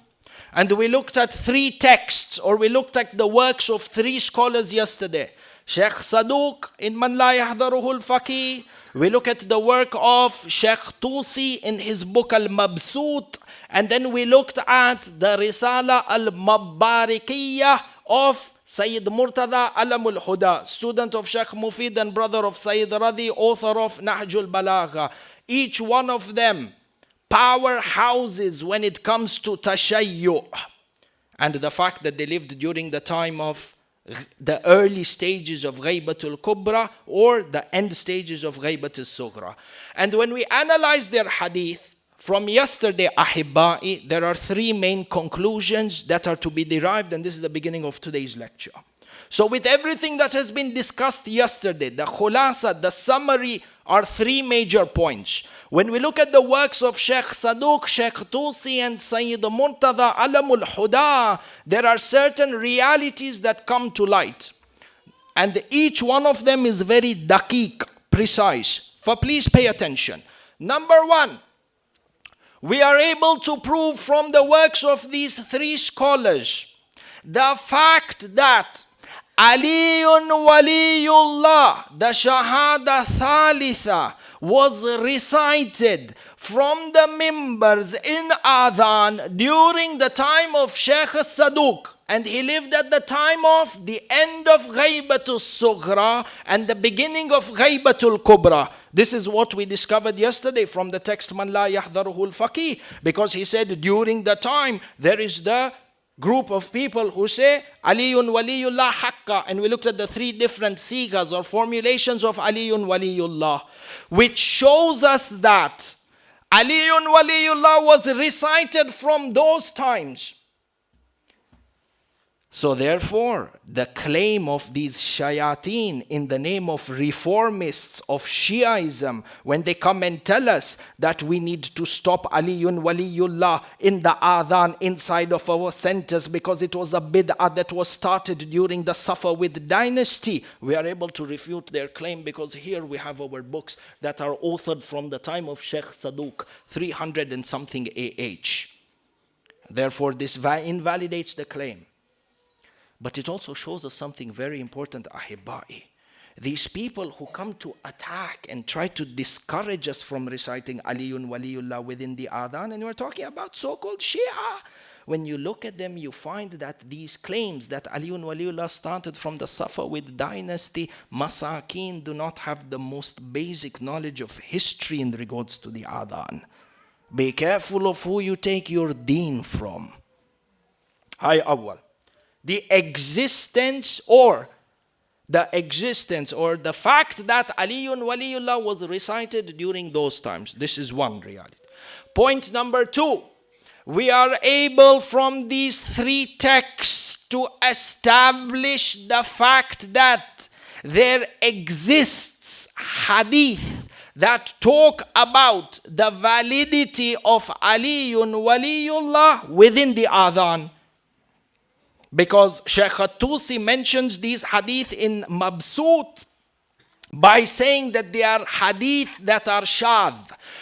And we looked at three texts, or we looked at the works of three scholars yesterday. Sheikh Saduq in Man La Yahdaruhu al-Faqih. We look at the work of Sheikh Tusi in his book Al-Mabsut. And then we looked at the Risala Al-Mabbarikiyah of Sayyid Murtada Alamul Huda, student of Sheikh Mufid and brother of Sayyid Radi, author of Nahjul Balagha. Each one of them powerhouses when it comes to tashayyu', and the fact that they lived during the time of the early stages of Ghaibatul Kubra or the end stages of Ghaibatul Sughra. And when we analyze their hadith from yesterday, Ahibba'i, there are three main conclusions that are to be derived, and this is the beginning of today's lecture. So with everything that has been discussed yesterday, the khulasa, the summary, are three major points. When we look at the works of Sheikh Saduq, Sheikh Tusi and Sayyid Murtada Alamul Huda, there are certain realities that come to light. And each one of them is very daqiq, precise. For please pay attention. Number one, we are able to prove from the works of these three scholars the fact that Aliyun Waliyullah, the Shahada Thalitha, was recited from the mimbars in Adhan during the time of Sheikh Saduq. And he lived at the time of the end of Ghaibatul Sughra and the beginning of Ghaibatul Kubra. This is what we discovered yesterday from the text Man La Yahdaruhu al-Faqih, because he said during the time there is the group of people who say Aliyun Waliyullah Haqqa, and we looked at the three different sigas or formulations of Aliyun Waliyullah, which shows us that Aliyun Waliyullah was recited from those times. So therefore, the claim of these shayateen in the name of reformists of Shiaism, when they come and tell us that we need to stop Aliyun Waliyullah in the adhan inside of our centers because it was a bid'ah that was started during the Safavid dynasty, we are able to refute their claim because here we have our books that are authored from the time of Sheikh Saduq, 300 and something AH. Therefore, this invalidates the claim. But it also shows us something very important, Ahibba'i. These people who come to attack and try to discourage us from reciting Aliyun Waliyullah within the Adhan, and we're talking about so-called Shia. When you look at them, you find that these claims that Aliyun Waliyullah started from the Safavid dynasty, Masakin do not have the most basic knowledge of history in regards to the Adhan. Be careful of who you take your deen from. Hi, Awwal. The existence or the fact that Aliyun Waliyullah was recited during those times. This is one reality. Point number two, we are able from these three texts to establish the fact that there exists hadith that talk about the validity of Aliyun Waliyullah within the Adhan. Because Sheikh At-Tusi mentions these hadith in Mabsut by saying that they are hadith that are shadh.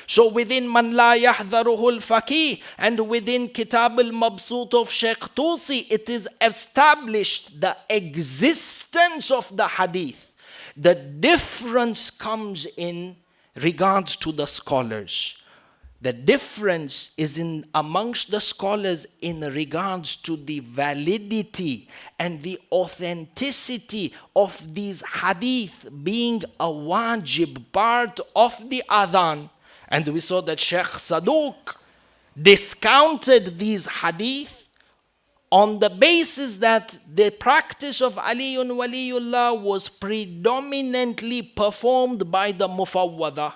So within Man La Yahdharuhu al-Faqih and within Kitab al-Mabsut of Sheikh Tusi, it is established the existence of the hadith. The difference comes in regards to the scholars. The difference is in amongst the scholars in regards to the validity and the authenticity of these hadith being a wajib part of the adhan. And we saw that Sheikh Saduq discounted these hadith on the basis that the practice of Aliyun Waliyullah was predominantly performed by the Mufawwada.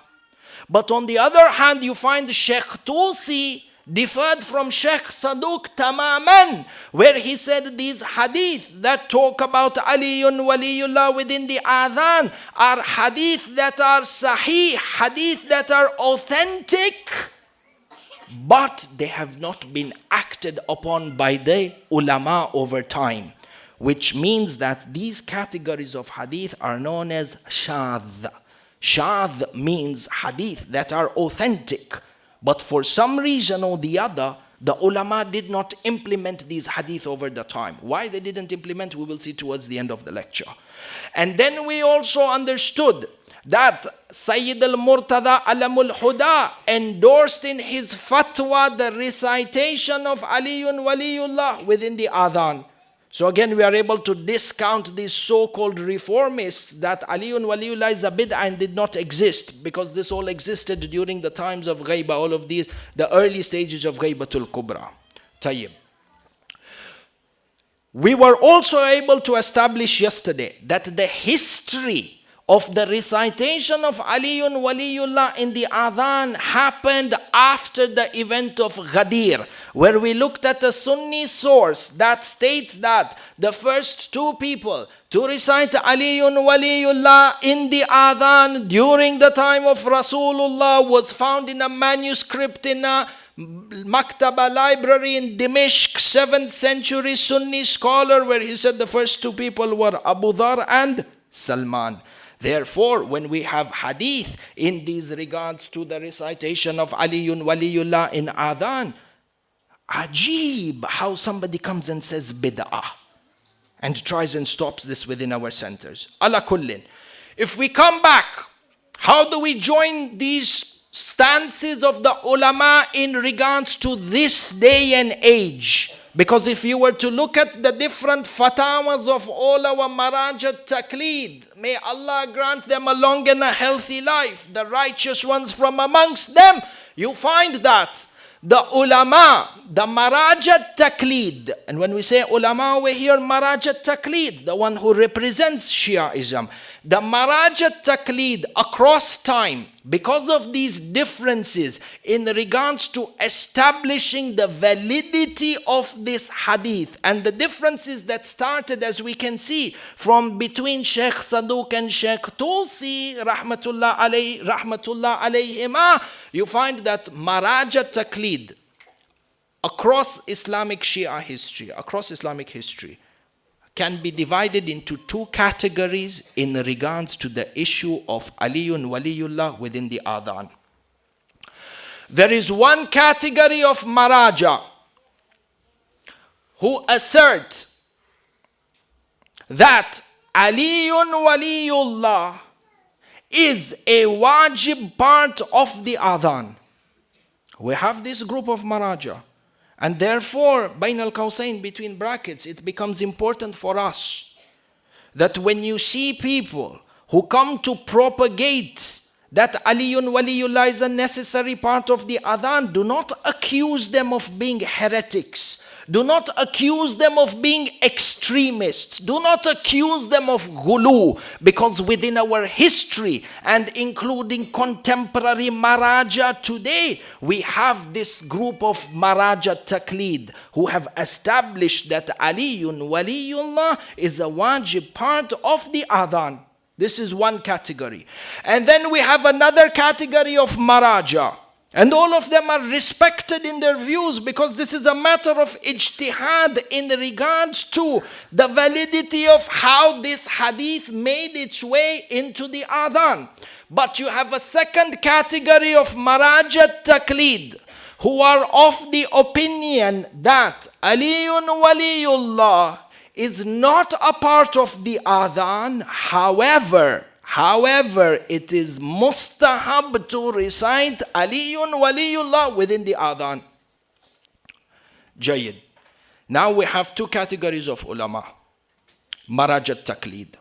But on the other hand, you find Sheikh Tusi differed from Sheikh Saduq tamaman, where he said these hadith that talk about Aliyun Waliyullah within the Adhan are hadith that are sahih, hadith that are authentic, but they have not been acted upon by the ulama over time. Which means that these categories of hadith are known as shadh. Shadh means hadith that are authentic, but for some reason or the other, the ulama did not implement these hadith over the time. Why they didn't implement, we will see towards the end of the lecture. And then we also understood that Sayyid al-Murtada Alamul Huda endorsed in his fatwa the recitation of Aliyun Waliyullah within the Adhan. So again, we are able to discount these so-called reformists that Aliyun Waliyullah is a bid'ah and did not exist, because this all existed during the times of Ghaiba, all of these, the early stages of Ghaibatul Kubra. Tayyib. We were also able to establish yesterday that the history of the recitation of Aliyun Waliyullah in the Adhan happened after the event of Ghadir, where we looked at a Sunni source that states that the first two people to recite Aliyun Waliyullah in the Adhan during the time of Rasulullah was found in a manuscript in a Maktaba library in Dimishq, 7th century Sunni scholar, where he said the first two people were Abu Dhar and Salman. Therefore, when we have hadith in these regards to the recitation of Aliyun Waliyullah in Adhan, ajib how somebody comes and says bid'ah and tries and stops this within our centers. Ala kullin. If we come back, how do we join these stances of the ulama in regards to this day and age? Because if you were to look at the different fatawas of all our marajat taqleed, may Allah grant them a long and a healthy life, the righteous ones from amongst them, you find that the ulama, the marajat taqleed, and when we say ulama, we hear marajat taqleed, the one who represents Shiaism. The marajat taqleed across time, because of these differences in regards to establishing the validity of this hadith, and the differences that started, as we can see, from between Sheikh Saduq and Sheikh Tusi, rahmatullah alayhima, you find that marajat taqleed across Islamic Shia history, across Islamic history, can be divided into two categories in regards to the issue of Aliyun Waliyullah within the Adhan. There is one category of Maraja who assert that Aliyun Waliyullah is a wajib part of the Adhan. We have this group of Maraja. And therefore, Bain al-Qawsayn, between brackets, it becomes important for us that when you see people who come to propagate that Aliyun Waliyullah is a necessary part of the Adhan, do not accuse them of being heretics. Do not accuse them of being extremists. Do not accuse them of ghulu, because within our history and including contemporary Maraja today, we have this group of Maraja Taqleed who have established that Aliyun Waliyullah is a wajib part of the Adhan. This is one category. And then we have another category of maraja. And all of them are respected in their views because this is a matter of ijtihad in regards to the validity of how this hadith made its way into the adhan. But you have a second category of marajat taqlid who are of the opinion that Aliyun Waliyullah is not a part of the adhan. However, it is mustahab to recite Aliyun Waliyullah within the adhan. Jayyid. Now we have two categories of ulama. Marajat taqlid.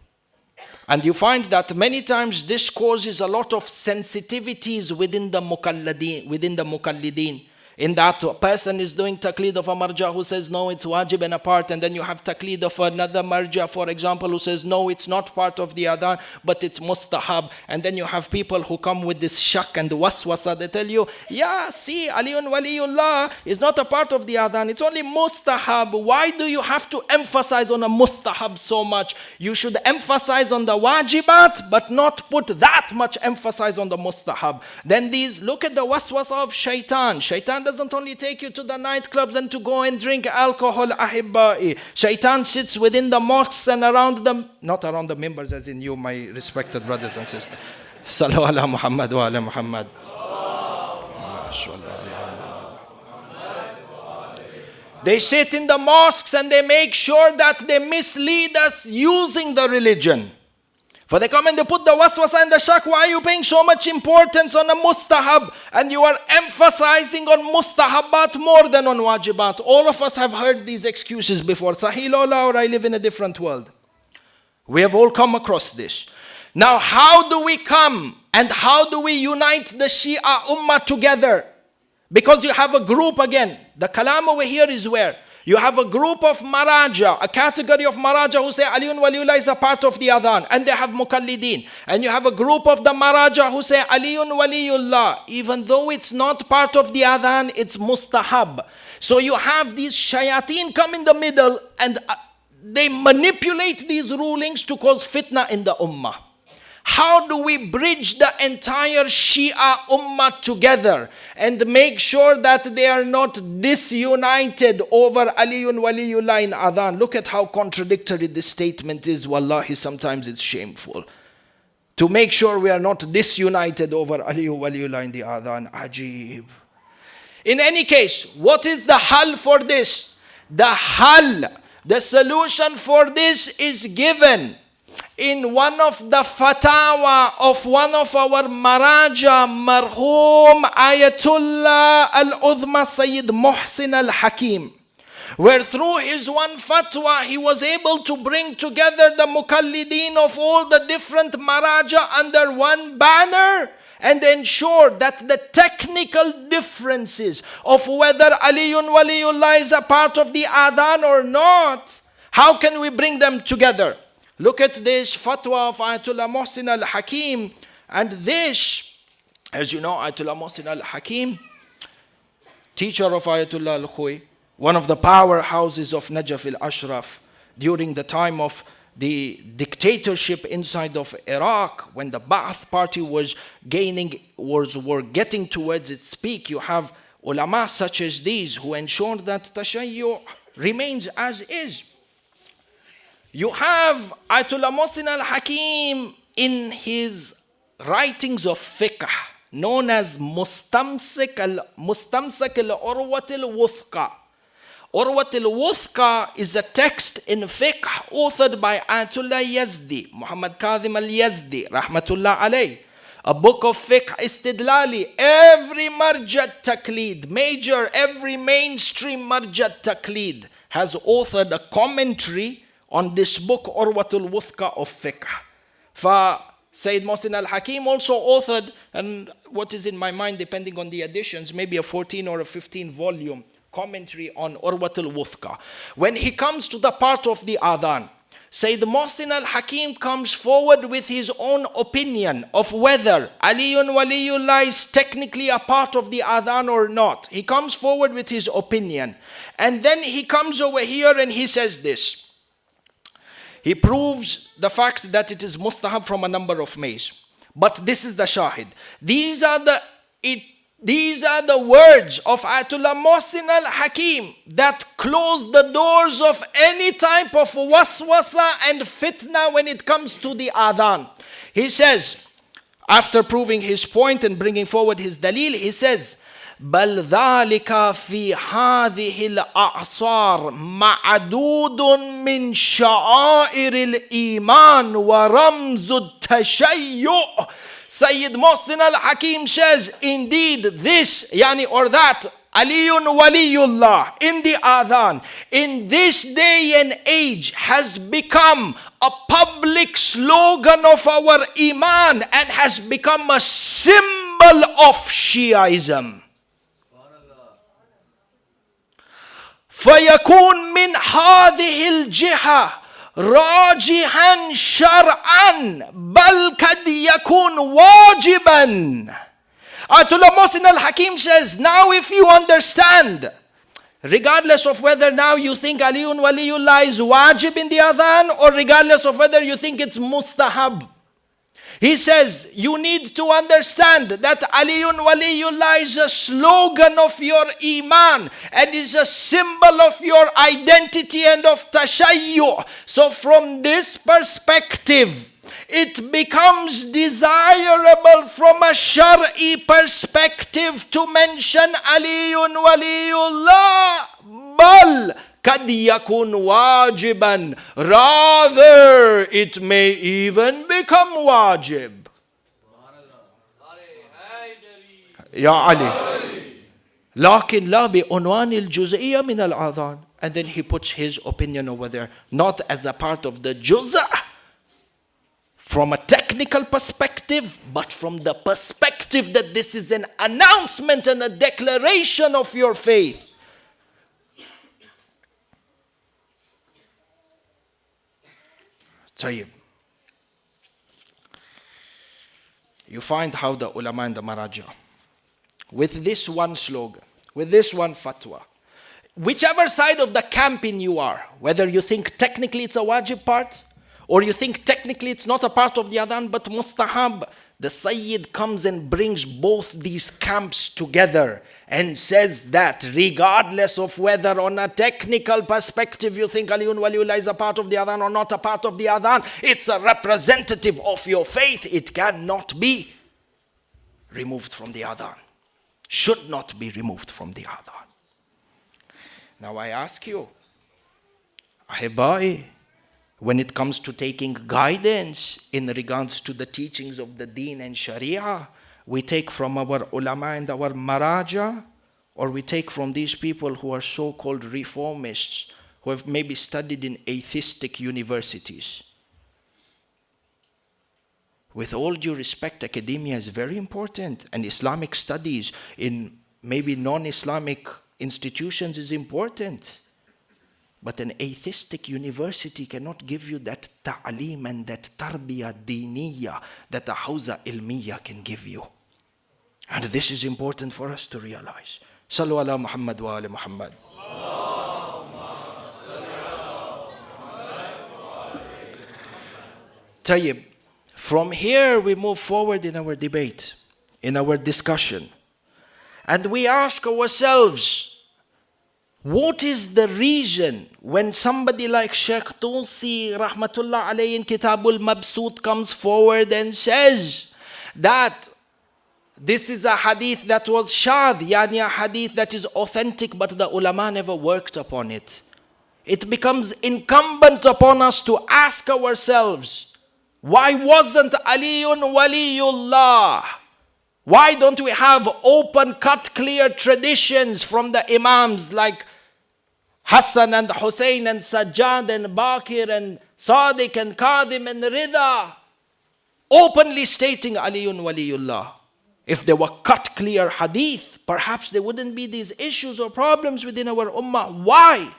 And you find that many times this causes a lot of sensitivities within the mukallideen. In that a person is doing taqlid of a marja who says no, it's wajib and a part, and then you have taqlid of another marja, for example, who says no, it's not part of the adhan, but it's mustahab. And then you have people who come with this shak and waswasa. They tell you, yeah, see, Aliyun Waliyullah is not a part of the adhan, it's only mustahab. Why do you have to emphasize on a mustahab so much? You should emphasize on the wajibat, but not put that much emphasis on the mustahab. Then look at the waswasa of shaitan. Shaitan doesn't only take you to the nightclubs and to go and drink alcohol, ahibba'i. Shaitan sits within the mosques and around them, not around the members as in you, my respected brothers and sisters. Sallu ala Muhammad wa ala Muhammad. They sit in the mosques and they make sure that they mislead us using the religion. For they come and they put the waswasa and the shak. Why are you paying so much importance on a mustahab? And you are emphasizing on mustahabat more than on wajibat. All of us have heard these excuses before. Sahih Lola, or I live in a different world. We have all come across this. Now how do we come and how do we unite the Shia Ummah together? Because you have a group again. The kalam over here is where? You have a group of maraja, a category of maraja who say Aliyun Waliyullah is a part of the adhan, and they have mukallideen. And you have a group of the maraja who say Aliyun Waliyullah, even though it's not part of the adhan, it's mustahab. So you have these shayateen come in the middle and they manipulate these rulings to cause fitna in the ummah. How do we bridge the entire Shia Ummah together and make sure that they are not disunited over Aliyun Waliyullah in Adhan? Look at how contradictory this statement is. Wallahi, sometimes it's shameful. To make sure we are not disunited over Aliyun Waliyullah in the Adhan. Ajib. In any case, what is the hal for this? The solution for this is given in one of the fatawa of one of our maraja, marhum Ayatollah al-Udhma Sayyid Muhsin al-Hakim, where through his one fatwa he was able to bring together the mukallideen of all the different maraja under one banner and ensure that the technical differences of whether Aliyun Waliyullah is a part of the adhan or not, how can we bring them together? Look at this fatwa of Ayatollah Muhsin al-Hakim. And this, as you know, Ayatollah Muhsin al-Hakim, teacher of Ayatollah al-Khuy, one of the powerhouses of Najaf al-Ashraf during the time of the dictatorship inside of Iraq, when the Ba'ath party were getting towards its peak. You have ulama such as these who ensured that tashayyu remains as is. You have Ayatollah Muhsin al-Hakim in his writings of fiqh, known as Mustamsik al-Urwat al-Wuthqa. Urwat al-Wuthqa is a text in fiqh authored by Ayatollah Yazdi, Muhammad Kadhim al-Yazdi, rahmatullah alayh. A book of fiqh istidlali. Every marjat taqlid, every mainstream marjat taqlid has authored a commentary on this book, Urwatul Wuthqa of fiqh. Sayyid Muhsin al-Hakim also authored, and what is in my mind, depending on the editions, maybe a 14 or a 15 volume commentary on Urwatul Wuthqa. When he comes to the part of the adhan, Sayyid Muhsin al-Hakim comes forward with his own opinion of whether Aliyun Waliyullah is technically a part of the adhan or not. He comes forward with his opinion. And then he comes over here and he says this. He proves the fact that it is mustahab from a number of ways. But this is the shahid. These are the words of Ayatollah Mohsin al-Hakim that close the doors of any type of waswasa and fitna when it comes to the adhan. He says, after proving his point and bringing forward his dalil, he says, بل ذلك في هذه الأعصار معدود من شعائر الإيمان ورمز التشيع. Sayyid Mohsin al-Hakim says, indeed this, yani or that, Aliyun Waliyullah in the Adhan, in this day and age has become a public slogan of our Iman and has become a symbol of Shiaism. فيكون من هذه الجهة راجحا شرعا بل قد يكون واجبا. Ayatollah Mohsin al-Hakim says, now if you understand, regardless of whether now you think Aliyun Waliyullah is wajib in the adhan or regardless of whether you think it's mustahab, he says, you need to understand that Aliyun Waliyullah is a slogan of your iman and is a symbol of your identity and of tashayyu. So from this perspective, it becomes desirable from a Shar'i perspective to mention Aliyun Waliyullah. Bal kad yakun wajiban. Rather, it may even become wajib. Ya Ali. Lakin la bi unwan al-juz'iyya min al-adhan. And then he puts his opinion over there, not as a part of the juz'a, from a technical perspective, but from the perspective that this is an announcement and a declaration of your faith. طيب. You find how the ulama and the maraja, with this one slogan, with this one fatwa, whichever side of the camping you are, whether you think technically it's a wajib part, or you think technically it's not a part of the adhan but mustahab, the Sayyid comes and brings both these camps together and says that regardless of whether on a technical perspective you think Aliyun Waliullah is a part of the adhan or not a part of the adhan, it's a representative of your faith. It cannot be removed from the adhan. Should not be removed from the adhan. Now I ask you, Ahibai, when it comes to taking guidance in regards to the teachings of the deen and sharia, we take from our ulama and our maraja, or we take from these people who are so-called reformists, who have maybe studied in atheistic universities. With all due respect, academia is very important, and Islamic studies in maybe non-Islamic institutions is important. But an atheistic university cannot give you that ta'aleem and that tarbiyah deeniyah that a hawza ilmiyah can give you. And this is important for us to realize. Sallu ala Muhammad wa ala Muhammad. Tayyib. From here we move forward in our debate, in our discussion. And we ask ourselves, what is the reason when somebody like Sheikh Tulsi rahmatullah alayhi in Kitabul Mabsut comes forward and says that this is a hadith that was shadh, yani a hadith that is authentic but the ulama never worked upon it? It becomes incumbent upon us to ask ourselves, why wasn't Aliyun Waliyullah? Why don't we have open cut clear traditions from the imams like Hassan and Hussein and Sajjad and Bakir and Sadiq and Kadhim and Rida, openly stating Aliyun Waliyullah? If there were cut clear hadith, perhaps there wouldn't be these issues or problems within our ummah. Why?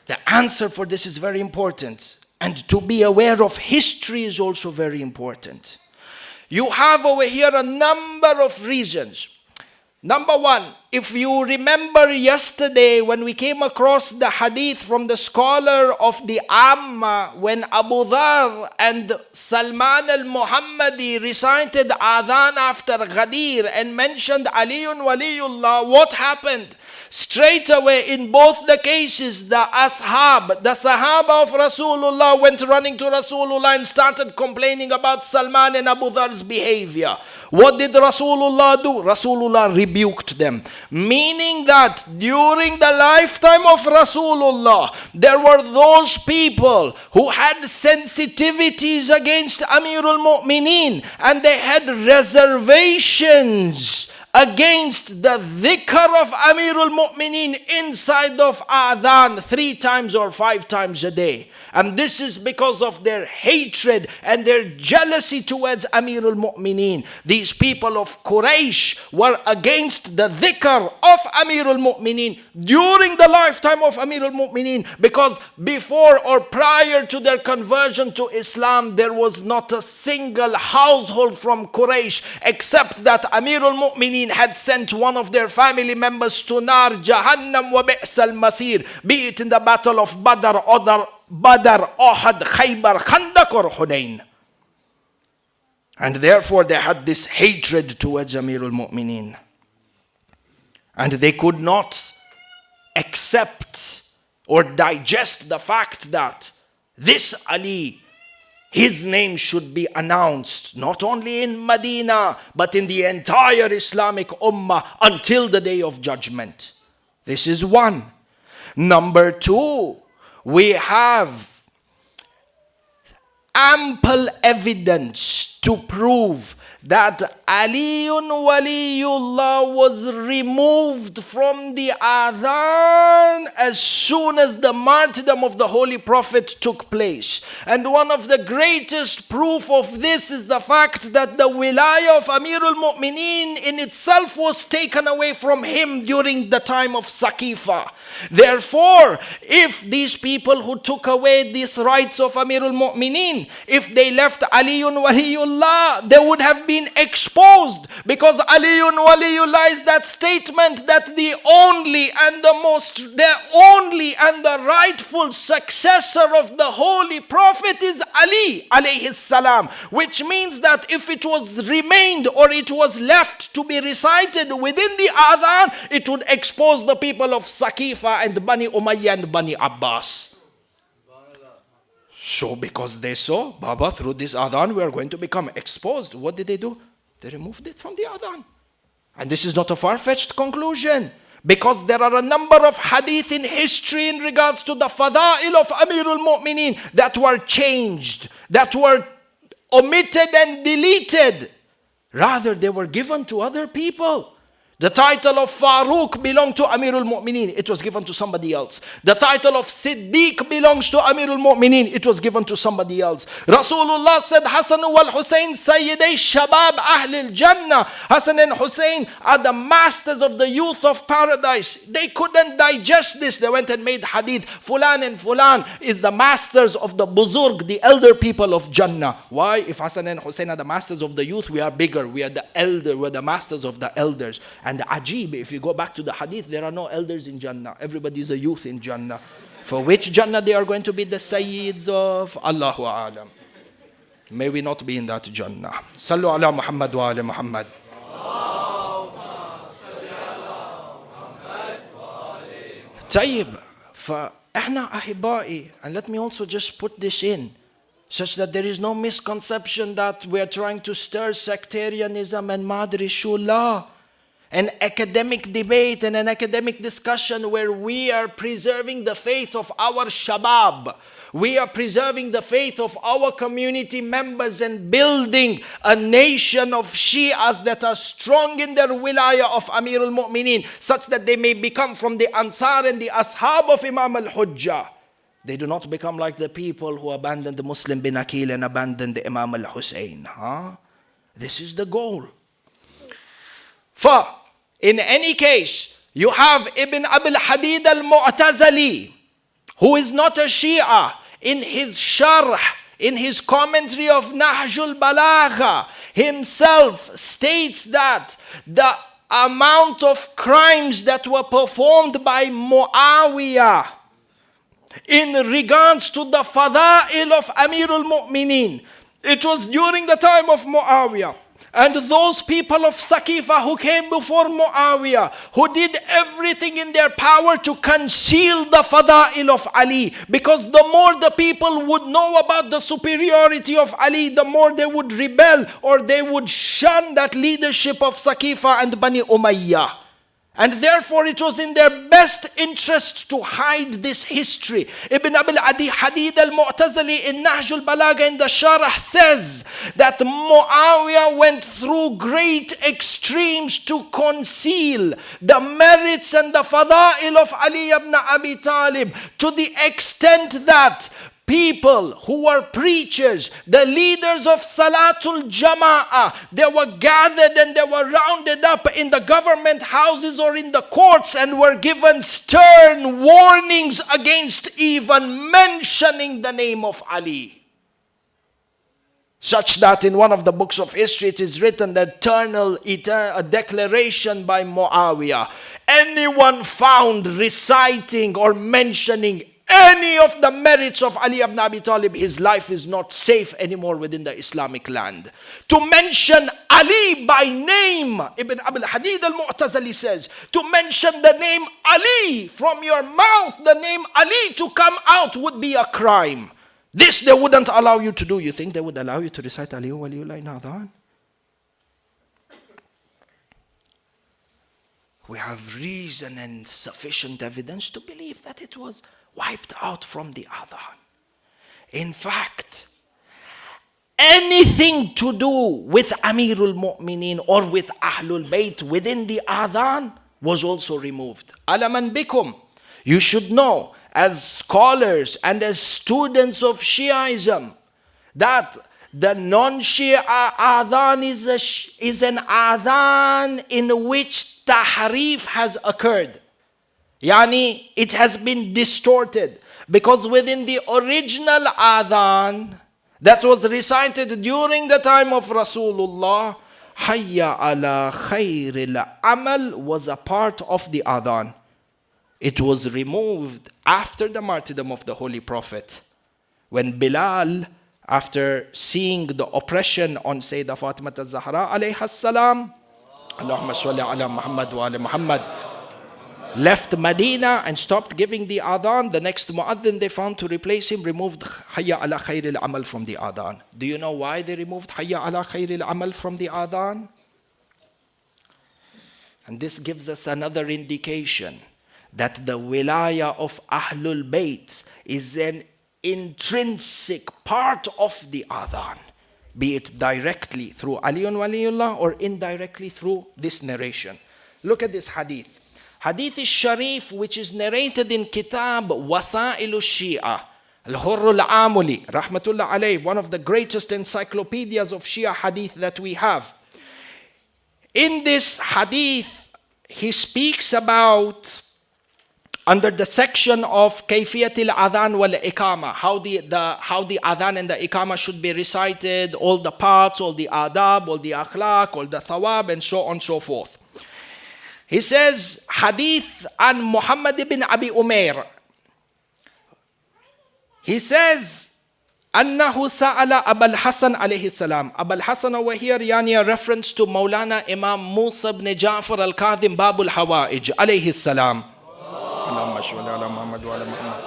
The answer for this is very important. And to be aware of history is also very important. You have over here a number of reasons. Number one, if you remember yesterday when we came across the hadith from the scholar of the Amma, when Abu Dhar and Salman al-Muhammadi recited Adhan after Ghadir and mentioned Aliyun Waliyullah, what happened? Straight away in both the cases, the ashab, the sahaba of Rasulullah went running to Rasulullah and started complaining about Salman and Abu Dhar's behavior. What did Rasulullah do? Rasulullah rebuked them. Meaning that during the lifetime of Rasulullah, there were those people who had sensitivities against Amirul Mu'mineen, and they had reservations against the dhikr of Amirul Mu'mineen inside of Adhan 3 times or 5 times a day. And this is because of their hatred and their jealousy towards Amirul Mu'mineen. These people of Quraysh were against the dhikr of Amirul Mu'mineen during the lifetime of Amirul Mu'mineen, because before or prior to their conversion to Islam, there was not a single household from Quraysh except that Amirul Mu'mineen had sent one of their family members to Nar Jahannam wa bi'sal masir, be it in the battle of Badr, Ohad, Khaybar, Khandaq or Hunayn. And therefore they had this hatred towards Amirul Mu'mineen. And they could not accept or digest the fact that this Ali, his name should be announced not only in Medina but in the entire Islamic Ummah until the day of judgment. This is one. Number two, we have ample evidence to prove that Aliyun Waliyullah was removed from the Adhan as soon as the martyrdom of the Holy Prophet took place. And one of the greatest proof of this is the fact that the wilayah of Amirul Mu'mineen in itself was taken away from him during the time of Saqifa. Therefore, if these people who took away these rights of Amirul Mu'mineen, if they left Aliyun Waliyullah, they would have been exposed, because Aliyun Waliyullah is that statement that the only and the rightful successor of the Holy Prophet is Ali alayhi salam, which means that if it was remained or it was left to be recited within the Adhan, it would expose the people of Saqifa and Bani Umayyah and Bani Abbas. So because they saw, Baba, through this Adhan we are going to become exposed. What did they do? They removed it from the Adhan. And this is not a far-fetched conclusion, because there are a number of hadith in history in regards to the fada'il of Amirul Mu'mineen that were changed, that were omitted and deleted. Rather, they were given to other people. The title of Farooq belonged to Amirul Mu'mineen. It was given to somebody else. The title of Siddiq belongs to Amirul Mu'mineen. It was given to somebody else. Rasulullah said, Hassan wal Hussein Sayyiday Shabab Ahlil Jannah. Hassan and Hussein are the masters of the youth of paradise. They couldn't digest this. They went and made hadith. Fulan and Fulan is the masters of the Buzurg, the elder people of Jannah. Why? If Hassan and Hussein are the masters of the youth, we are bigger. We are the elder. We are the masters of the elders. And ajib, if you go back to the hadith, there are no elders in Jannah. Everybody is a youth in Jannah. For which Jannah they are going to be the Sayyids of? Allahu A'lam. May we not be in that Jannah. Sallu ala Muhammad wa ala Muhammad. Tayyib. فإحنا أحبائي, and let me also just put this in, such that there is no misconception that we are trying to stir sectarianism and madri shula. An academic debate and an academic discussion where we are preserving the faith of our shabab. We are preserving the faith of our community members and building a nation of Shias that are strong in their wilayah of Amirul Mu'mineen, such that they may become from the Ansar and the Ashab of Imam al-Hujjah. They do not become like the people who abandoned the Muslim bin Aqil and abandoned the Imam al-Hussein. This is the goal. For in any case, you have Ibn Abil Hadid al-Mu'tazali, who is not a Shia, in his sharh, in his commentary of Nahjul Balagha, himself states that the amount of crimes that were performed by Muawiyah in regards to the fada'il of Amirul Mu'mineen. It was during the time of Muawiyah. And those people of Saqifa who came before Muawiyah, who did everything in their power to conceal the fada'il of Ali. Because the more the people would know about the superiority of Ali, the more they would rebel or they would shun that leadership of Saqifa and Bani Umayyah. And therefore it was in their best interest to hide this history. Ibn Abil Adi Hadid al-Mu'tazili in Nahj al-Balagha in the Sharh says that Muawiyah went through great extremes to conceal the merits and the fada'il of Ali ibn Abi Talib, to the extent that people who were preachers, the leaders of Salatul Jama'ah, they were gathered and they were rounded up in the government houses or in the courts and were given stern warnings against even mentioning the name of Ali. Such that in one of the books of history it is written that a declaration by Muawiyah, anyone found reciting or mentioning any of the merits of Ali ibn Abi Talib, his life is not safe anymore within the Islamic land. To mention Ali by name, Ibn Abil Hadid al-Mu'tazili says, to mention the name Ali from your mouth, the name Ali to come out would be a crime. This they wouldn't allow you to do. You think they would allow you to recite Ali wa Waliullah in Adhan? We have reason and sufficient evidence to believe that it was wiped out from the Adhan. In fact, anything to do with Amirul Mu'mineen or with Ahlul Bayt within the Adhan was also removed. Alaman bikum, you should know as scholars and as students of Shiaism that the non-Shia Adhan is an Adhan in which tahrif has occurred. Yani, it has been distorted. Because within the original Adhan that was recited during the time of Rasulullah, Hayya ala khairil amal was a part of the Adhan. It was removed after the martyrdom of the Holy Prophet. When Bilal, after seeing the oppression on Sayyidah Fatima al-Zahra alayha salam, Allahumma salli ala Muhammad wa ala Muhammad, left Medina and stopped giving the Adhan, the next Mu'adhin they found to replace him removed Hayya ala khairil amal from the Adhan. Do you know why they removed Hayya ala khairil amal from the Adhan? And this gives us another indication that the wilaya of Ahlul Bayt is an intrinsic part of the Adhan, be it directly through Aliyun Waliullah or indirectly through this narration. Look at this hadith. Hadith is Sharif, which is narrated in Kitab Wasailu Shia. Al-Hurr al-Amuli, rahmatullah alayh, one of the greatest encyclopedias of Shia hadith that we have. In this hadith, he speaks about, under the section of Kayfiyat al-Adhan wal-Iqama, how the Adhan and the Iqama should be recited, all the parts, all the adab, all the akhlaq, all the thawab, and so on and so forth. He says, Hadith an Muhammad ibn Abi Umair. He says, Annahu sa'ala Abul Hasan alayhi salam. Abul Hasan over here, yani a reference to Maulana Imam Musa ibn Ja'far al-Kadhim Babul Hawa'ij alayhi salam. Allahumma shalli ala Muhammad wa ala Muhammad.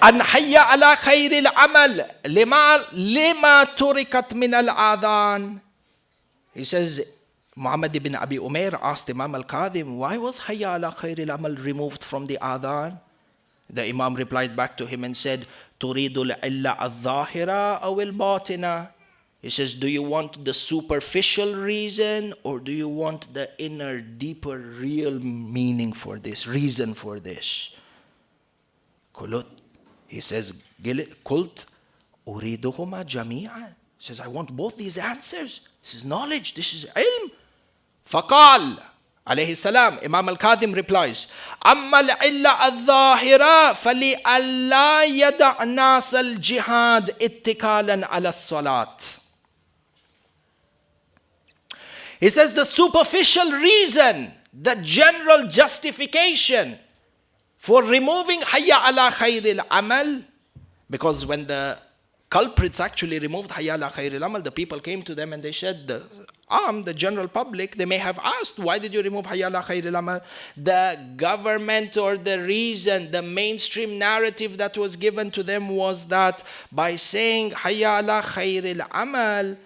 An hayya ala khairil amal lima turikat min al-adhan. He says, Muhammad ibn Abi Umair asked Imam al-Kadhim, why was Hayya ala khairil amal removed from the Adhan? The Imam replied back to him and said, Turidul illa al-dhahira aw al-batina. He says, do you want the superficial reason or do you want the inner, deeper, real meaning for this, reason for this? Kulut. He says, Kult uriduhuma jami'an. He says, I want both these answers. This is knowledge, this is ilm. Faqal, alayhi salam, Imam al-Kadhim replies, Amma al-illa al-dhahira fali alla yada' nas al-jihad ittikalan ala salat. He says the superficial reason, the general justification for removing Hayya ala khairil amal, because when the culprits actually removed Hayya ala khairil amal, the people came to them and they said, the general public, they may have asked, why did you remove Hayya ala khairil amal? The government, or the reason, the mainstream narrative that was given to them was that by saying Hayya ala khairil amal,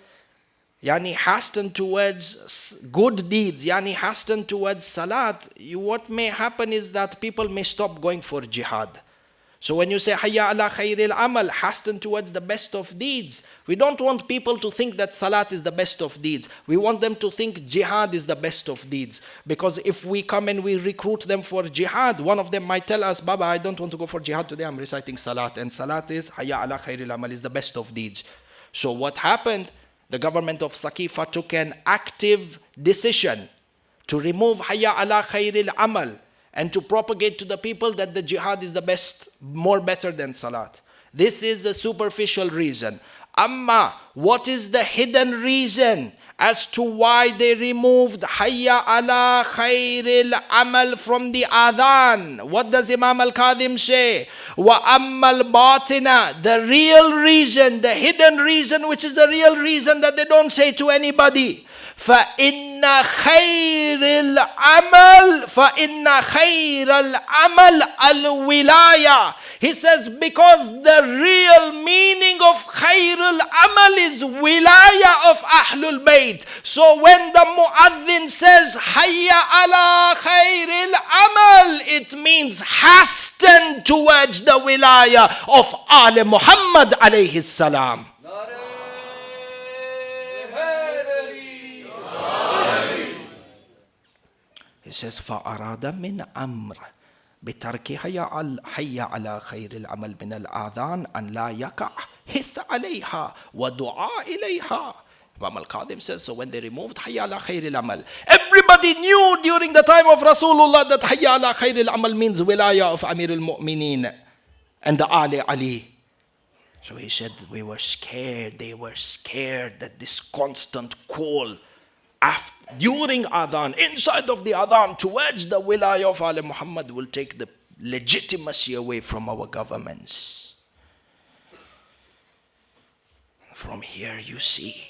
yani hasten towards good deeds, yani hasten towards salat, what may happen is that people may stop going for jihad. So when you say Hayya ala khairil amal, hasten towards the best of deeds, we don't want people to think that salat is the best of deeds. We want them to think jihad is the best of deeds. Because if we come and we recruit them for jihad, one of them might tell us, Baba, I don't want to go for jihad today, I'm reciting salat. And salat is Hayya ala khairil amal, is the best of deeds. So what happened? The government of Saqifa took an active decision to remove Hayya ala khairil amal and to propagate to the people that the jihad is the best, more better than salat. This is the superficial reason. Amma, what is the hidden reason as to why they removed Hayya ala khairil amal from the adhan? What does Imam al-Kadhim say? Wa ammal batina, the real reason, the hidden reason, which is the real reason that they don't say to anybody. فَإِنَّ خَيْرِ الْعَمَلِ الْوِلَايَةِ. He says, because the real meaning of khairul amal is wilaya of Ahlul Bayt. So when the muaddin says Hayya ala khairil amal, it means hasten towards the wilaya of Ali Muhammad alayhi salam. He says, فَأَرَادَ مِنْ أَمْرٍ بِتَرْكِ حَيَّ عَلَى خَيْرِ الْعَمَلِ مِنَ الْآذَانِ أَنْ لَا يَقَعْ حِثَّ عَلَيْهَا وَدُعَاء إِلَيْهَا. Imam al-Kadhim says, so when they removed Hayya ala khairil amal, everybody knew during the time of Rasulullah that Hayya ala khairil amal means wilaya of Amir al-Mu'mineen and the Ali. So he said, we were scared, they were scared that this constant call during Adhan, inside of the Adhan, towards the wilaya of Ali Muhammad will take the legitimacy away from our governments. From here you see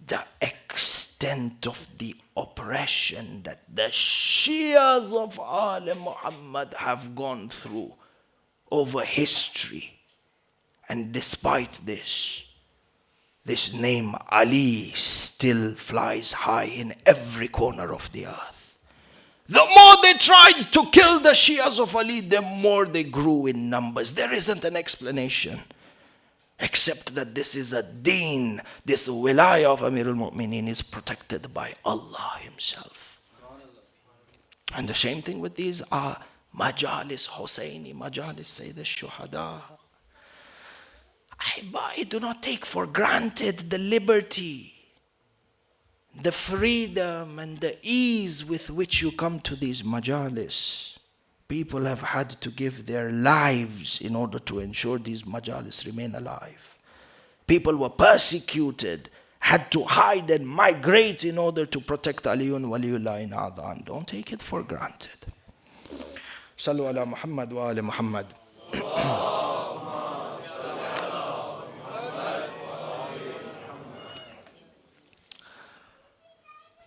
the extent of the oppression that the Shias of Ali Muhammad have gone through over history. And despite this name Ali still flies high in every corner of the earth. The more they tried to kill the Shias of Ali, the more they grew in numbers. There isn't an explanation except that this is a deen, this wilaya of Amir al-Mu'mineen is protected by Allah Himself. And the same thing with these are Majalis Husseini, Majalis Sayyid al-Shuhada. I do not take for granted the liberty, the freedom and the ease with which you come to these majalis. People have had to give their lives in order to ensure these majalis remain alive. People were persecuted, had to hide and migrate in order to protect Aliyun Waliullah in Adhan. Don't take it for granted. Sallu ala Muhammad wa ali Muhammad.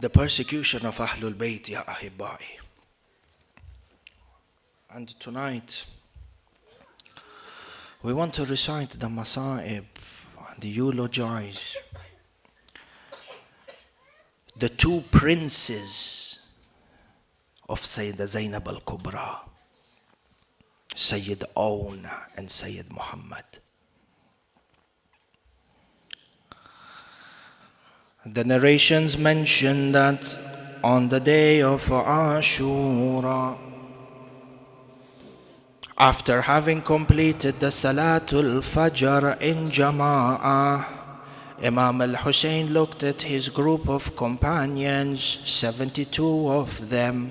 The persecution of Ahlul Bayt, ya Ahibbai. And tonight, we want to recite the Masaib, the eulogies, the two princes of Sayyidah Zainab al-Kubra, Sayyid Awn and Sayyid Muhammad. The narrations mention that on the day of Ashura, after having completed the Salatul Fajr in Jama'ah, Imam al-Hussein looked at his group of companions, 72 of them.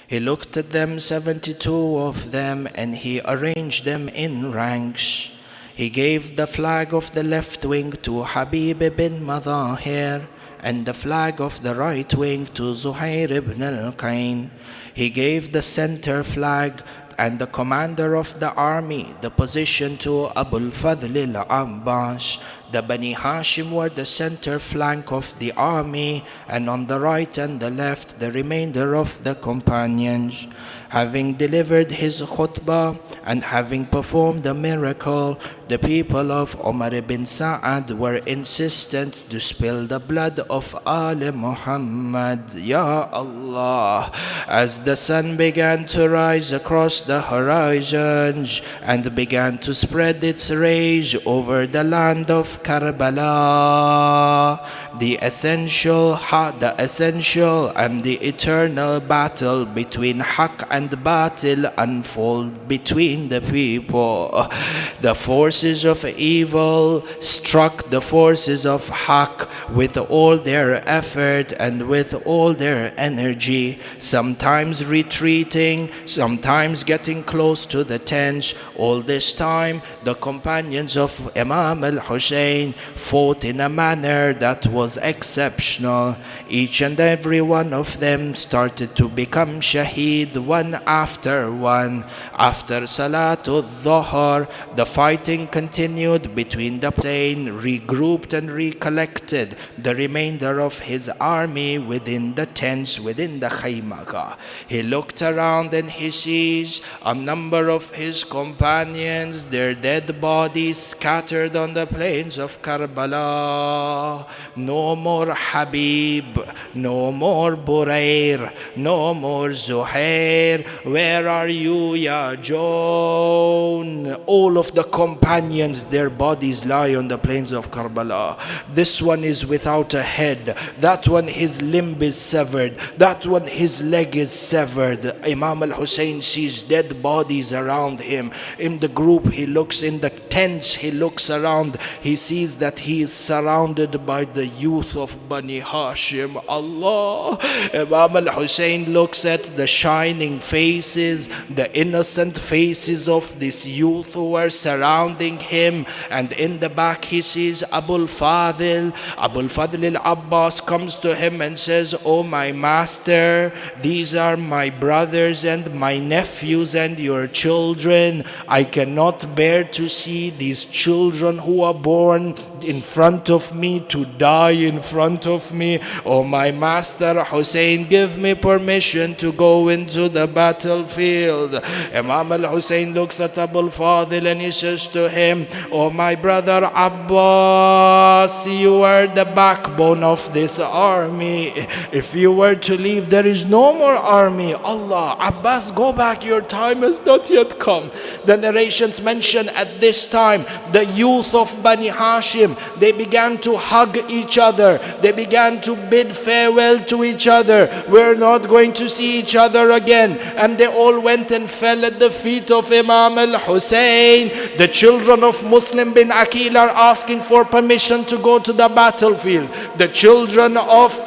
He looked at them, 72 of them, and he arranged them in ranks. He gave the flag of the left wing to Habib ibn Madahir and the flag of the right wing to Zuhair ibn al-Qain. He gave the center flag and the commander of the army the position to Abul Fadl al-Abbas. The Bani Hashim were the center flank of the army, and on the right and the left the remainder of the companions. Having delivered his khutbah and having performed the miracle, the people of Umar ibn Sa'ad were insistent to spill the blood of Ali Muhammad. Ya Allah, as the sun began to rise across the horizons and began to spread its rays over the land of Karbala, the essential and the eternal battle between Haqq and Batil unfold between the people. The forces of evil struck the forces of Haqq with all their effort and with all their energy, sometimes retreating, sometimes getting close to the tents. All this time, the companions of Imam al-Hussein fought in a manner that was exceptional. Each and every one of them started to become shaheed one after one. After Salatul Dhuhr, the fighting continued between the Hussein, regrouped and recollected the remainder of his army within the tents, within the khaymaga. He looked around and he sees a number of his companions, their dead bodies scattered on the plains of Karbala. No more Habib, no more Burair, no more Zuhair. Where are you, Ya Joan? All of the companions, their bodies lie on the plains of Karbala. This one is without a head. That one, his limb is severed. That one, his leg is severed. Imam al-Hussein sees dead bodies around him. In the group, he looks in the tents, he looks around. He sees that he is surrounded by the youth of Bani Hashim. Allah! Imam al-Hussein looks at the shining faces, the innocent faces of this youth who are surrounding him, and in the back he sees Abul Fadl. Abul Fadl al-Abbas comes to him and says, "Oh my master, these are my brothers and my nephews and your children. I cannot bear to see these children who are born in front of me to die in front of me. Oh my master Hussein, give me permission to go into the battlefield." Imam al-Hussein looks at Abul Fadl and he says to him, "Oh my brother Abbas, you are the backbone of this army. If you were to leave, there is no more army." Allah, Abbas, go back, your time has not yet come. The narrations mention at this time, the youth of Bani Hashim, they began to hug each other. They began to bid farewell to each other. We're not going to see each other again. And they all went and fell at the feet of Imam al-Hussein. The children of Muslim bin Aqil are asking for permission to go to the battlefield. The children of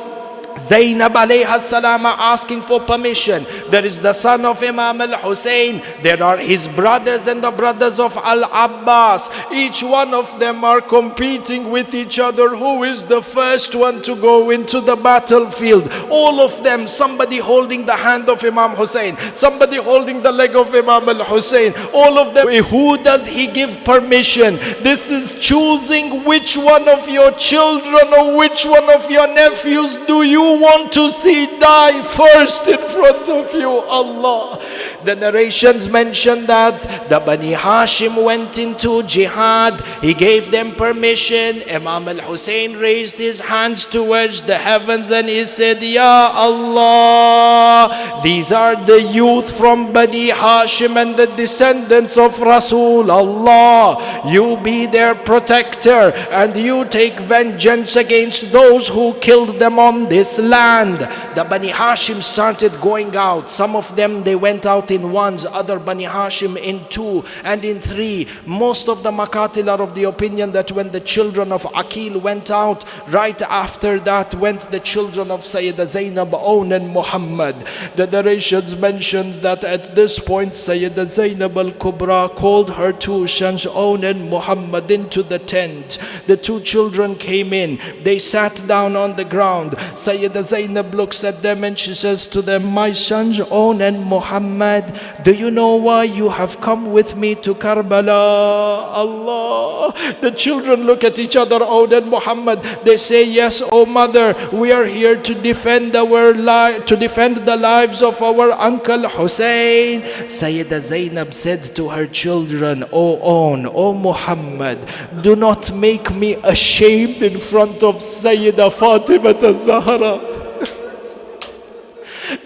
Zainab alayha salam are asking for permission. There is the son of Imam al-Hussein. There are his brothers and the brothers of al-Abbas. Each one of them are competing with each other. Who is the first one to go into the battlefield? All of them, somebody holding the hand of Imam Hussein, somebody holding the leg of Imam al-Hussein. All of them, who does he give permission? This is choosing which one of your children or which one of your nephews do you want to see die first in front of you. Allah. The narrations mention that the Bani Hashim went into jihad. He gave them permission. Imam al-Hussein raised his hands towards the heavens and he said, "Ya Allah, these are the youth from Bani Hashim and the descendants of Rasul. Allah, you be their protector and you take vengeance against those who killed them on this land." The Bani Hashim started going out. Some of them, they went out in ones, other Bani Hashim in 2 and in 3. Most of the Maqatil are of the opinion that when the children of Aqil went out, right after that went the children of Sayyidah Zainab, Own and Muhammad. The narrations mentions that at this point Sayyidah Zainab al-Kubra called her two sons, Own and Muhammad, into the tent. The two children came in. They sat down on the ground. Sayyidah Zainab looks at them and she says to them, my sons, Own and Muhammad, do you know why you have come with me to Karbala? Allah. The children look at each other, Own and Muhammad. They say, yes, O mother, we are here to defend the lives of our uncle Hussein. Sayyidah Zainab said to her children, O Own, O Muhammad, do not make me ashamed in front of Sayyidah Fatima al-Zahra.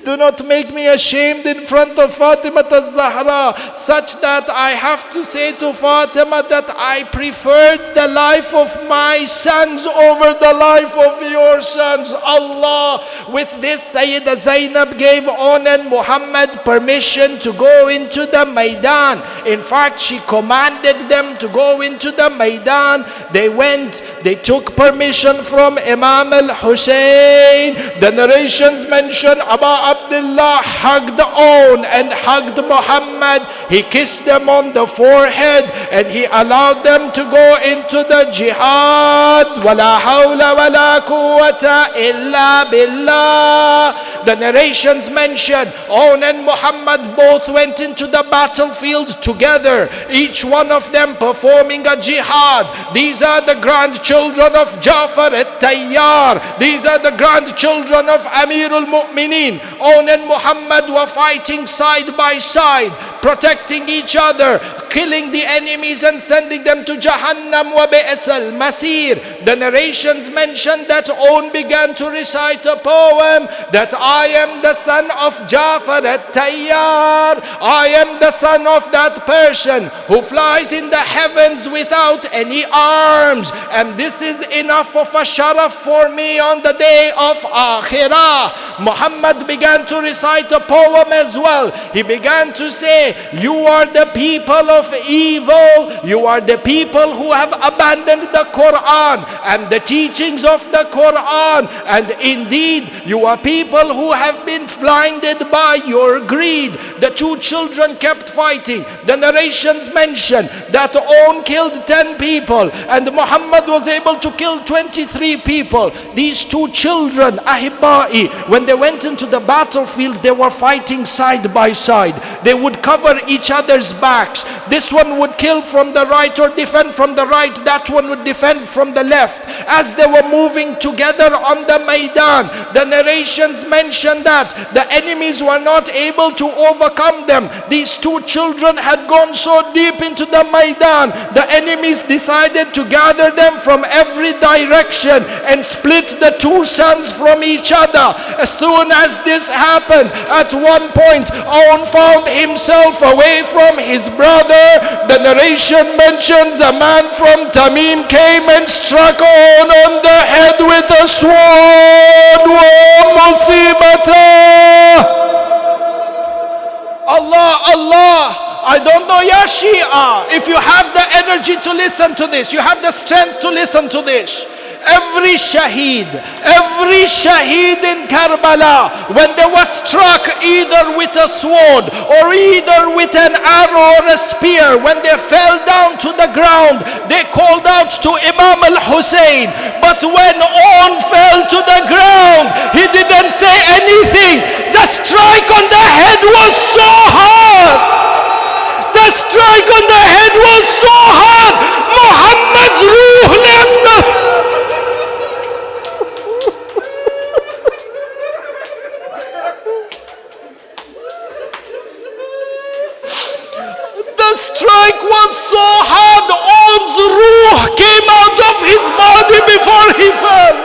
Do not make me ashamed in front of Fatima al-Zahra, such that I have to say to Fatima that I preferred the life of my sons over the life of your sons. Allah. With this, Sayyidah Zainab gave Own and Muhammad permission to go into the Maidan. In fact, she commanded them to go into the Maidan. They went, they took permission from Imam al-Hussein. The narrations mention Abu Abdullah hugged Own and hugged Muhammad. He kissed them on the forehead and he allowed them to go into the jihad. Wala hawla wala quwwata illa billah. The narrations mention Own and Muhammad both went into the battlefield together, each one of them performing a jihad. These are the grandchildren of Ja'far al-Tayyar. These are the grandchildren of Amir al-Mu'mineen. Own and Muhammad were fighting side by side, protecting each other, killing the enemies and sending them to Jahannam wa bi'sal masir. The narrations mention that Own began to recite a poem that I am the son of Ja'far al-Tayyar. I am the son of that person who flies in the heavens without any arms, and this is enough of a sharaf for me on the day of Akhirah. Muhammad began to recite a poem as well. He began to say, you are the people of evil, you are the people who have abandoned the Quran and the teachings of the Quran, and indeed you are people who have been blinded by your greed. The two children kept fighting. The narrations mention that Own killed 10 people and Muhammad was able to kill 23 people. These two children, Ahibba'i, when they went into the battlefield, they were fighting side by side. They would cover each other's backs. This one would kill from the right or defend from the right. That one would defend from the left. As they were moving together on the Maidan, the narrations mention that the enemies were not able to overcome them. These two children had gone so deep into the Maidan, the enemies decided to gather them from every direction and split the two sons from each other. As soon as this happened, at one point, Own found himself away from his brother. The narration mentions a man from Tamim came and struck Own on the head with a sword. Wa musibata. Allah, Allah. I don't know, Ya Shia, if you have the energy to listen to this, you have the strength to listen to this. Every shaheed in Karbala, when they were struck either with a sword or either with an arrow or a spear, when they fell down to the ground, they called out to Imam al-Hussein. But when Own fell to the ground, he didn't say anything. The strike on the head was so hard. The strike on the head was so hard. Muhammad's ruh left the... The strike was so hard, Own's ruh came out of his body before he fell.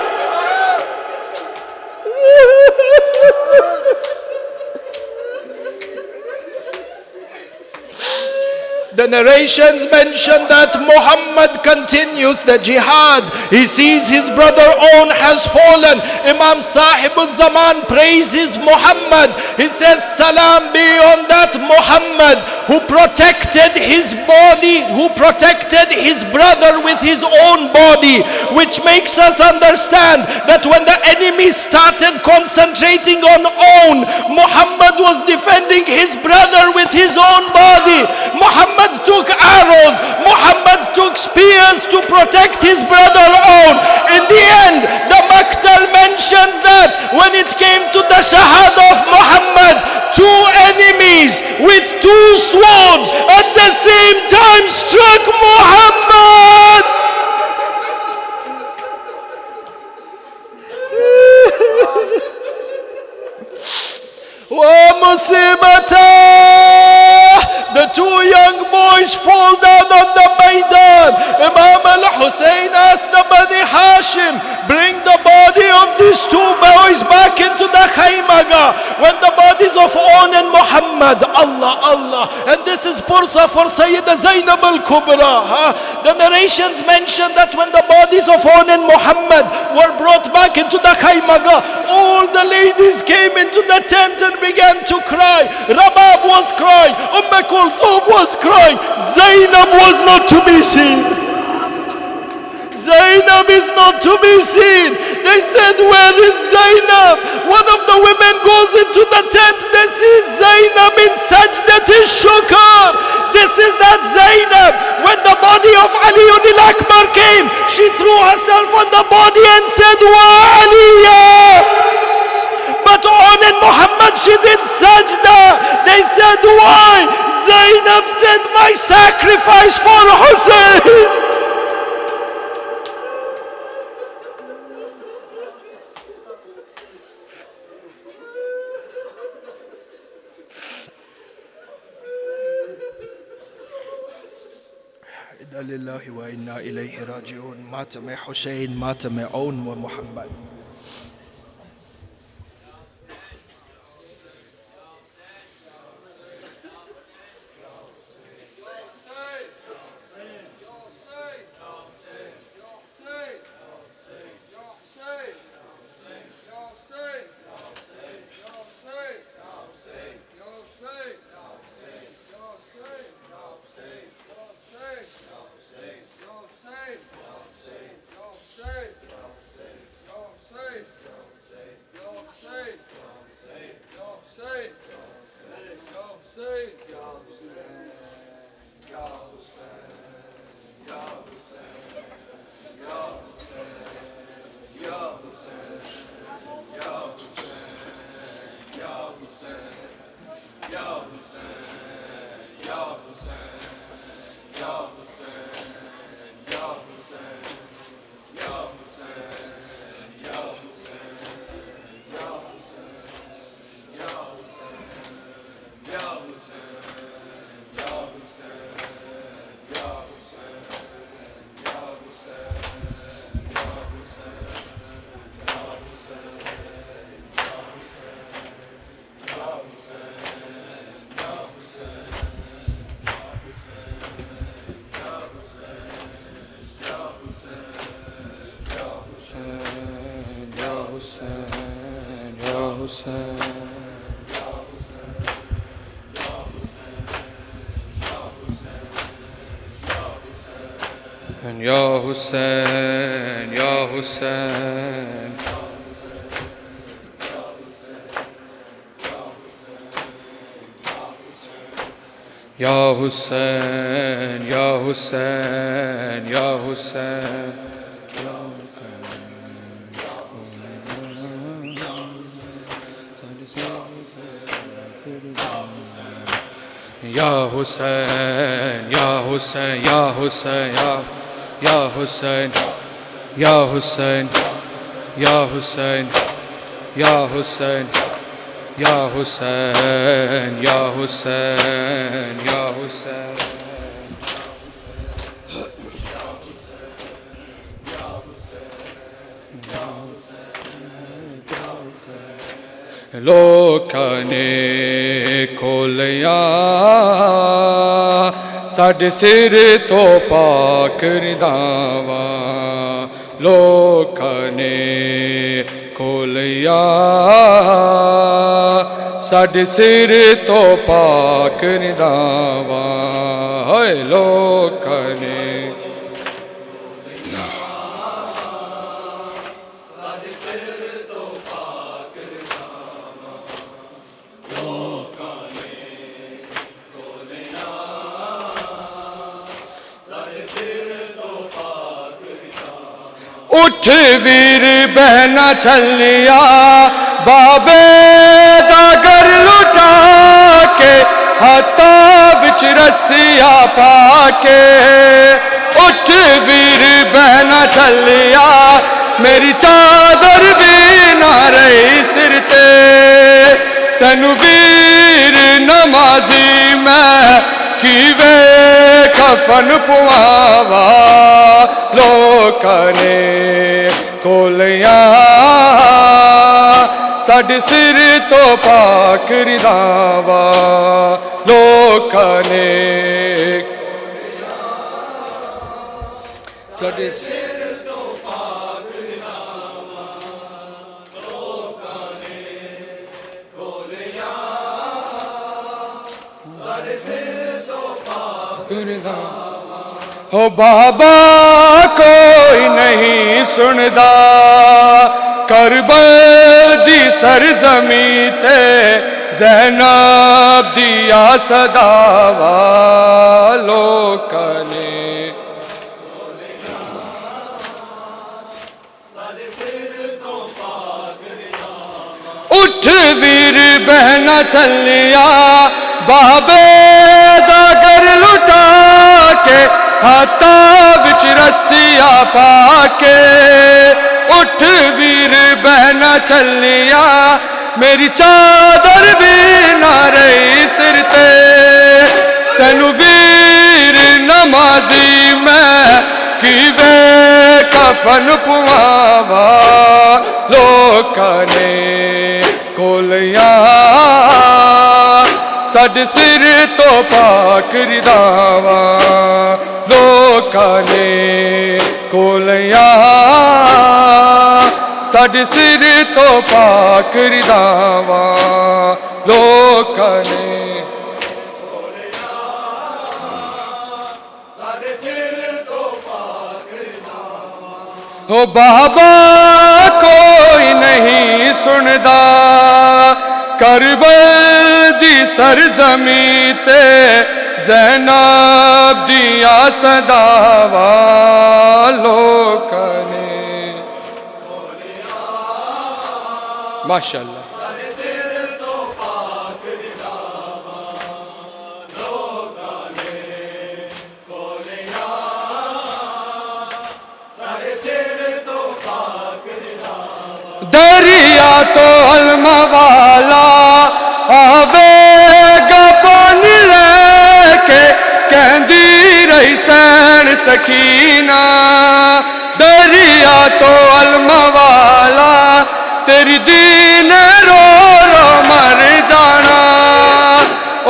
The narrations mention that Muhammad continues the jihad. He sees his brother own has fallen. Imam Sahib al-Zaman praises Muhammad. He says, Salam be on that Muhammad who protected his body, who protected his brother with his own body, which makes us understand that when the enemy started concentrating on own, Muhammad was defending his brother with his own body. Muhammad took arrows, Muhammad took spears to protect his brother own. In the end, the Maktal mentions that when it came to the Shahada of Muhammad, two enemies with two swords at the same time struck Muhammad. The two young boys fall down on the Maidan. Imam al-Hussein asked the Bani Hashim, bring the body of these two boys back into the Khaymaga. When the bodies of On and Muhammad, Allah. And this is Pursa for Sayyida Zainab al-Kubra. The narrations mention that when the bodies of On and Muhammad were brought back into the Khaymaga, all the ladies came into the tent and began to cry. Rabab was crying, Kulthum was crying. Zainab was not to be seen. Zainab is not to be seen. They said, where is Zainab? One of the women goes into the tent. They see Zainab in sajdat shukr. This is that Zainab. When the body of Ali al-Akbar came, she threw herself on the body and said, Wa Aliyah. But On and Muhammad, she did sajda. They said, why? Zainab said, my sacrifice for Hussein. Inna lillahi wa inna ilayhi raji'un. Mata mein Hussein, mata mein On wa Muhammad. And Ya Hussein, Ya Hussein. Ya Hussein, Ya Hussein, Ya Hussein. Ya Hussein, Ya Hussein, Ya Hussein, Ya Hussein, Ya Hussein, Ya Hussein, Ya Hussein, Ya Hussein, Ya Hussein, Ya Hussein. Lokane kolya ਸਾਡੇ ਸਿਰ ਤੋਂ ਪਾਕ ਰਿਦਾਵਾ ਲੋਕਾਂ ਨੇ ਖੋਲਿਆ ਸਾਡੇ ਸਿਰ ਤੋਂ ਪਾਕ ਰਿਦਾਵਾ ਹਾਏ ਲੋਕਾਂ ਨੇ उठ वीर बहना चलिया बाबे दा घर लुटा के हाथां विच रस्सिया पाके उठ वीर बहना चलिया मेरी चादर भी ना रही सिर ते तैनू वीर नमाजी मैं किवे कफन पुआवा लोकां ने कोलियां साडे सिर तो पाक रिदावा लोकां ने साडे सिर तो पाक रिदावा लोकां ने कोलियां साडे सिर तो पाक रिदावा हो बाबा कोई नहीं सुनदा करबल दी सरजमी ते ज़ैनब दिया सदावा लोकां ने उठ वीर बहना चलिया बाबे दा घर लुटा के हाथां विच रस्सिया पाके उठ वीर बहना चलिया मेरी चादर भी ना रही सिर ते तैनू वीर नमाजी मैं किवे कफन पुआवा लोकां ने कोलियां साडे सिर तो पाक रिदावा लोकां ने कोलियां साडे सिर तो पाक रिदावा लोकां ने हो बाबा कोई नहीं सुनदा करबल दी सरजमी ते ज़ैनब दिया सदावा लोकां ने माशाअल्लाह दरिया तो अलमा वाला आवेगा पानी लेके कहंदी रही सैन सकीना दरिया तो अलमा वाला तेरी दीन रो रो मर जाना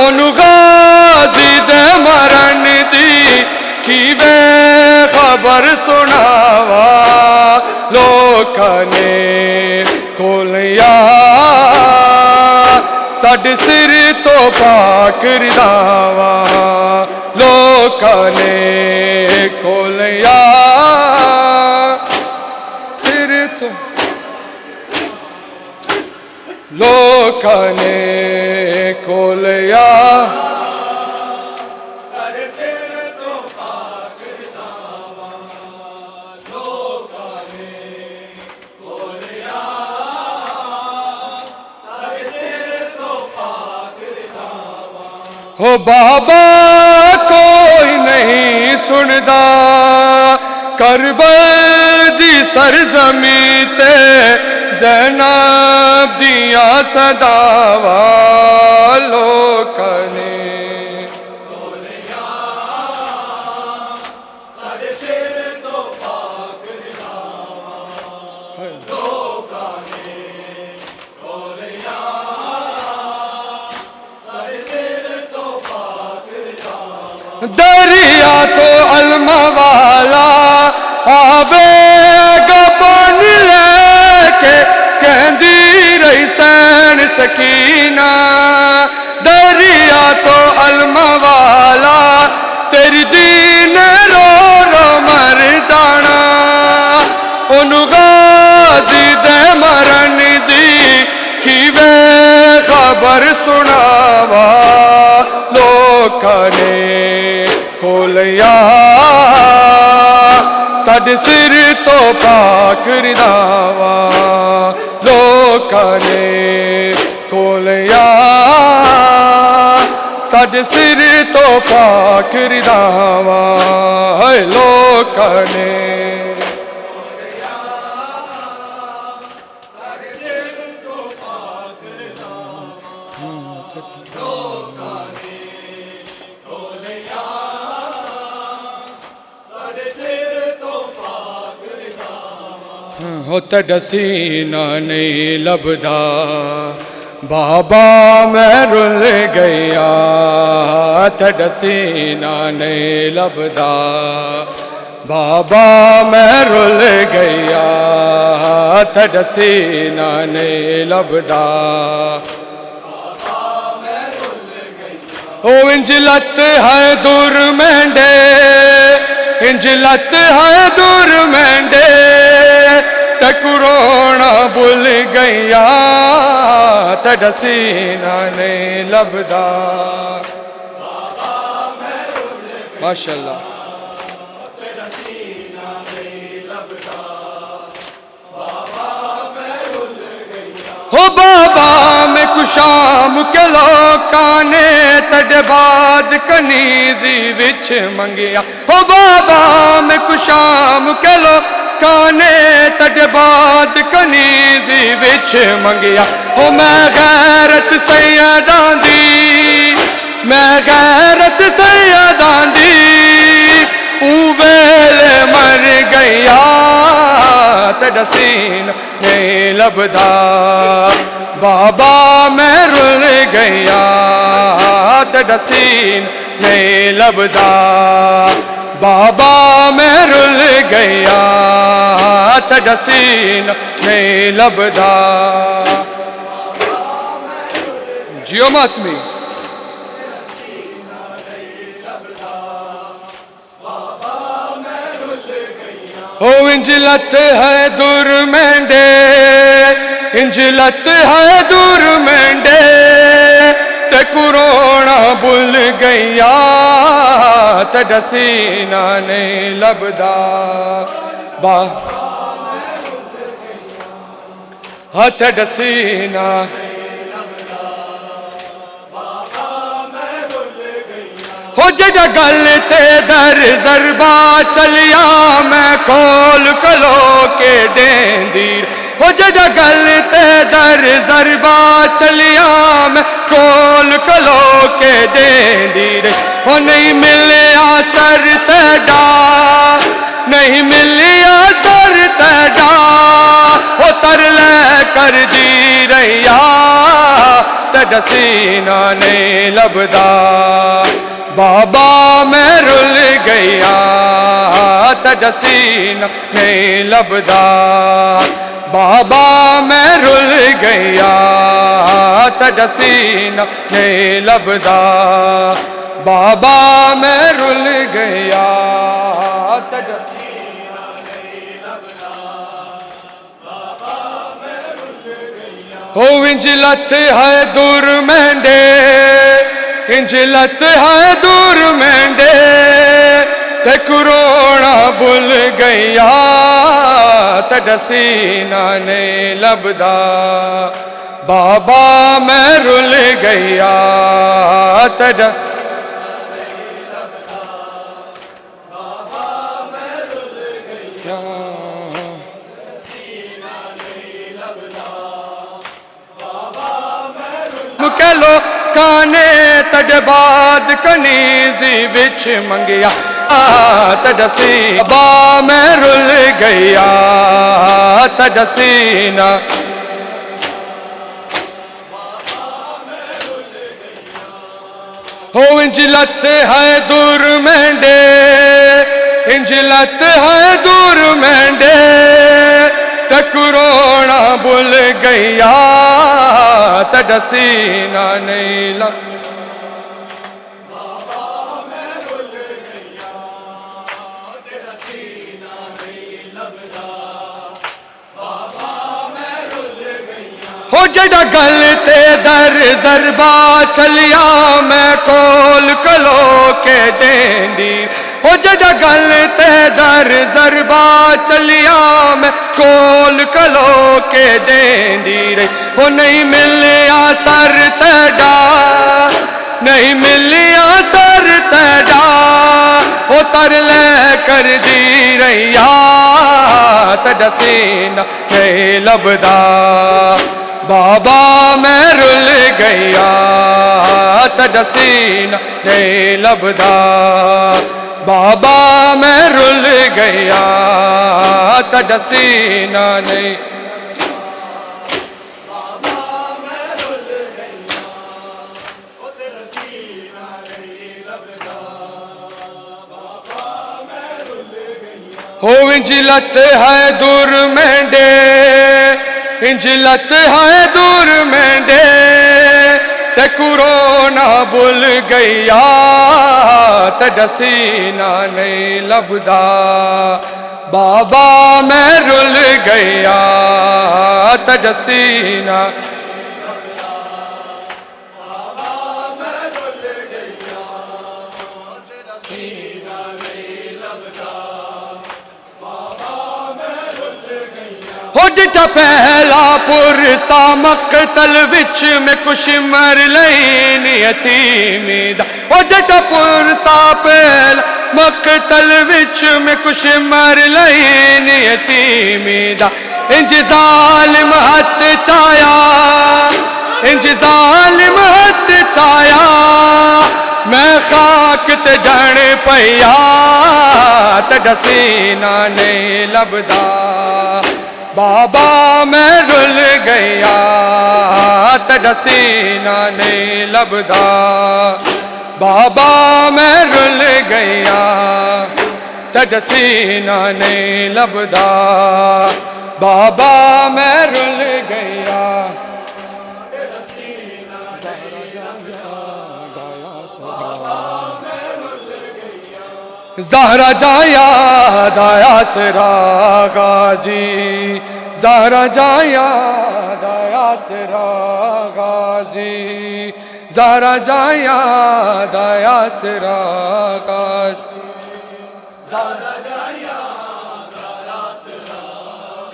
ओनू गाजी दे मरन दी किवे खबर सुनावा लोकां ने कोलियां साडे सिर तो पाक रिदावा लोकां ने कोलियां सिर तो लोकां ने कोलियां हो बाबा कोई नहीं सुनदा करबल दी सरजमी ते ज़ैनब दिया सदावा लोकां ने दरिया तो अलमा वाला आवेगा पानी लेके कहंदी रही सैन सकीना दरिया तो अलमा वाला तेरी दीन रो रो मर जाना ओनु गाजी दे मरन दी किवे खबर सुनावा लोकां ने कोलिया साडे सिर तो पाक रिदावा लोकां ने कोलिया साडे सिर तो पाक रिदावा है लोकां ने हो तड़ा सीना नहीं लभदा बाबा मैं रुल गया तड़ा सीना नहीं लभदा बाबा मैं रुल गया तड़ा सीना नहीं लभदा ओ इंजलत है दूर मेंढे इंजलत है दूर मेंढे तकुरोना भूल गया तड़ा सीना नहीं लभदा माशाअल्लाह हो बाबा मैं कुशाम के लोकां ने तड़े बाद कनीजी विच मंगिया हो बाबा मैं कुशाम के लोकां ने तड़े बाद कनीजी विच मंगिया हो मैं गैरत सैयदां दी मैं गैरत सैयदां दी वेले मर गया तड़ा सीना नहीं लभदा बाबा मैं रुल गया तड़ा सीना नहीं लभदा बाबा मैं रुल गया तड़ा सीना नहीं लभदा जियो मातमी हो इंजलत है दूर मेंढे इंजलत है दूर मेंढे ते कुरोना भूल गया तड़ा सीना नहीं लभदा बा तड़ा सीना हो जड़ा गल ते दर जरबा चलिया मैं खोल कलो के देंदी हो जड़ा गल ते दर जरबा चलिया मैं खोल कलो के देंदी हो नहीं मिलिया सर तेडा नहीं मिलिया सर तेडा हो तरले कर दी रैया तड़ा सीना नहीं लभदा बाबा मैं रुल गया तड़ा सीना नहीं लभदा बाबा मैं रुल गया तड़ा सीना नहीं लभदा बाबा मैं रुल गया तड़ा सीना नहीं लभदा बाबा मैं रुल गया हो इंजलत है दूर मेंढे इंजलत है दूर मेंढे ते कुरोना भूल गया तड़ा सीना नहीं लभदा बाबा मैं रुल गया तड़ा कलो काने तड़े बाद कनीजी विच मंगिया तड़ा सीना बा मैं रुल गया तड़ा सीना हो इंजलत है दूर मेंढे, इंजलत है दूर मेंढे, तकरोना भुल गया तडसीना नहीं लग। हो जड़ा गल ते दर जरबा चलिया मैं कोल कलो के देंदी। हो जड़ा गल ते दर जरबा चलिया मैं कोल कलो के देंदी रे। हो नहीं मिलिया सर तेड़ा, नहीं मिलिया सर तेड़ा, हो तरले कर दी रैया तडसीना नहीं लभदा। बाबा मैं रुल गया तडसीना नहीं लभदा। बाबा मैं रुल गया तडसीना नहीं। हो इंजलत है दूर मेंढे, इंजलत है दूर मेंढे, ते कुरोना भुल गया तडसीना नहीं लभदा। बाबा मैं रुल गया तडसीना। हो डिठा पहला पुरसा मकतल विच में कुछ मर लई यतीमी दा। हो डिठा पुरसा पहला मकतल विच में कुछ मर लई यतीमी दा। इंज जालिम हथ चाया, इंज जालिम हथ चाया, मैं खाक ते जण पया तडसीना नहीं लभदा। बाबा मैं रुल गया तडसीना नहीं लभदा। बाबा मैं रुल गया तडसीना नहीं लभदा। बाबा मैं रुल गया। ज़हरा जाया दाया सरा गाजी, ज़हरा जाया दाया सरा गाजी, ज़हरा जाया दाया सरा गाजी, ज़हरा जाया दाया सरा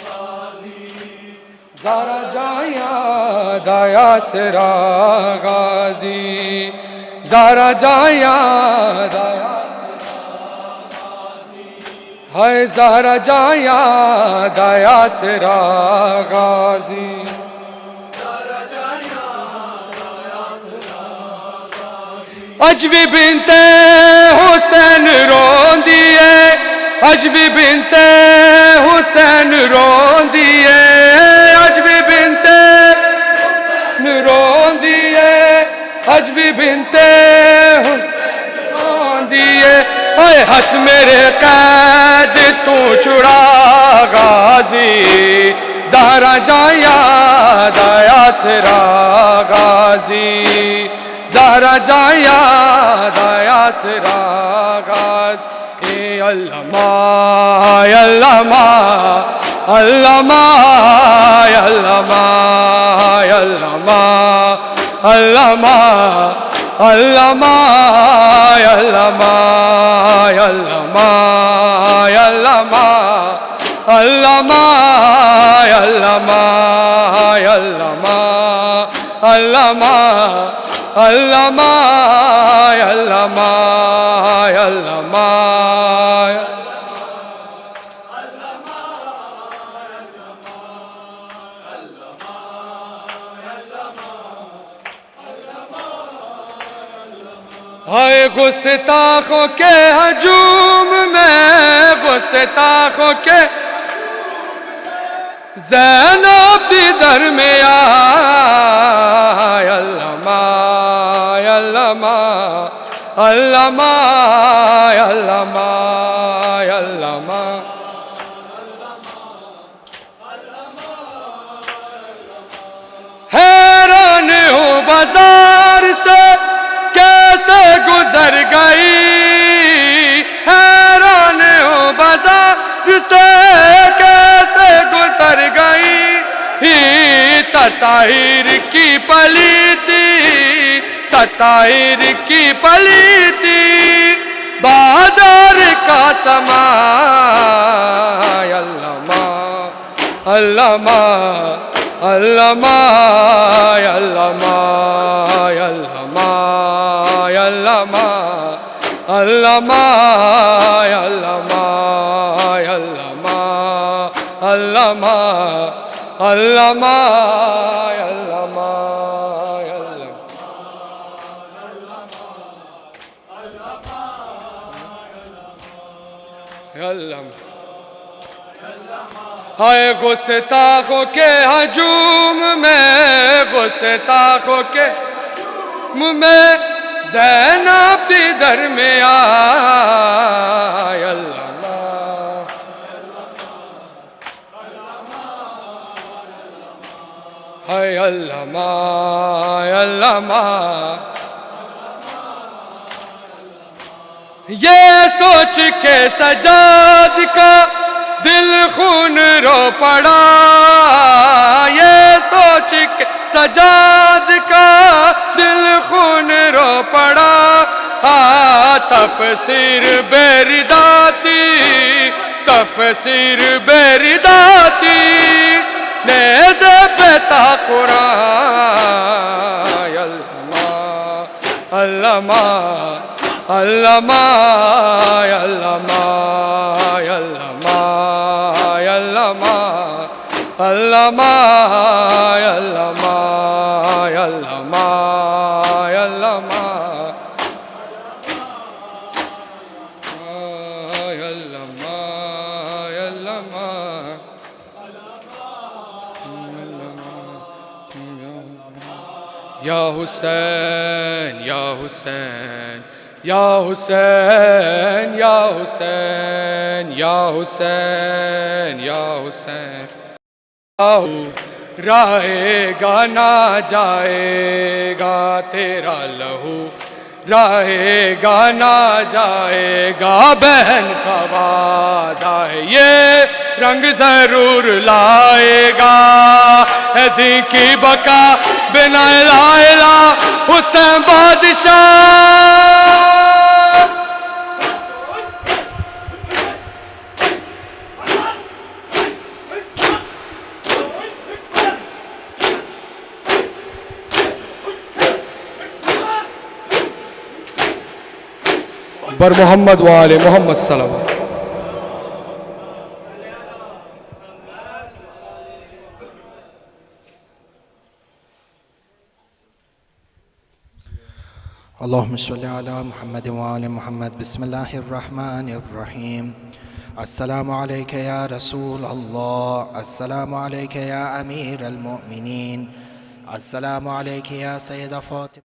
गाजी, ज़हरा जाया दाया सरा गाजी, ज़हरा जाया दाया हाय ज़हरा जाया दाया सरा गाजी। अज भी बिनते हुसैन रोंदी है, अज भी बिनते हुसैन रोंदी है, अज भी बिनते रोंदी है, अज भी बिनते हुसैन रोंदी है। ओए हथ मेरे कैद तू छुड़ा गाजी, ज़हरा जाया दाया सरा गाजी, ज़हरा जाया दाया सरा गाजी। अल्लामा अल्लामा अल्लामा अल्लामा अल्लामा अल्लामा अल्लामा अल्लामा अल्लामा अल्लामा अल्लामा अल्लामा अल्लामा अल्लामा अल्लामा अल्लामा अल्लामा। हाय गुस्ताखों के हजूम में, गुस्ताखों के ज़ैनब की दरमियान अल्लामा अल्लामा allama allama allama हैरान हूँ बाजार से कैसे गुजर गई हैरान हूँ बाजार से कैसे गुजर गई तताहिर की पलीती तताहिर की पलीती बाजार का समा अल्लामा अल्लामा अल्लामा अल्लामा अल्लामा अल्लामा अल्लामा अल्लामा अल्लामा अल्लामा अल्लामा अल्लामा अल्लामा हाय गुस्ताखों के हजूम में गुस्ताखों के मुँह में ज़ैनब दर में आय अल्लामा हाय अल्लामा अल्लामा ये सोच के सजाद का दिल खून रो पड़ा ये सोच के सजाद का दिल खून रो पड़ा तफसीर बेरिदाती तफसीर बेरिदाती नेज़े बेता कुरान अल्लामा अल्लामा अल्लामा अल्लामा अल्लामा अल्लामा अल्लामा अल्लामा अल्लामा अल्लामा अल्लामा या हुसैन या हुसैन या हुसैन या हुसैन या हुसैन या हुसैन रहेगा ना जाएगा तेरा लहू रहेगा ना जाएगा बहन का वादा है ये रंग जरूर लाएगा यदि की बका बिना लाएला हुसैन बादशाह बर मोहम्मद वाले मोहम्मद सल्लल्लाहु اللهم صل على محمد وآل محمد بسم الله الرحمن الرحيم السلام عليك يا رسول الله السلام عليك يا أمير المؤمنين السلام عليك يا سيدة فاطمة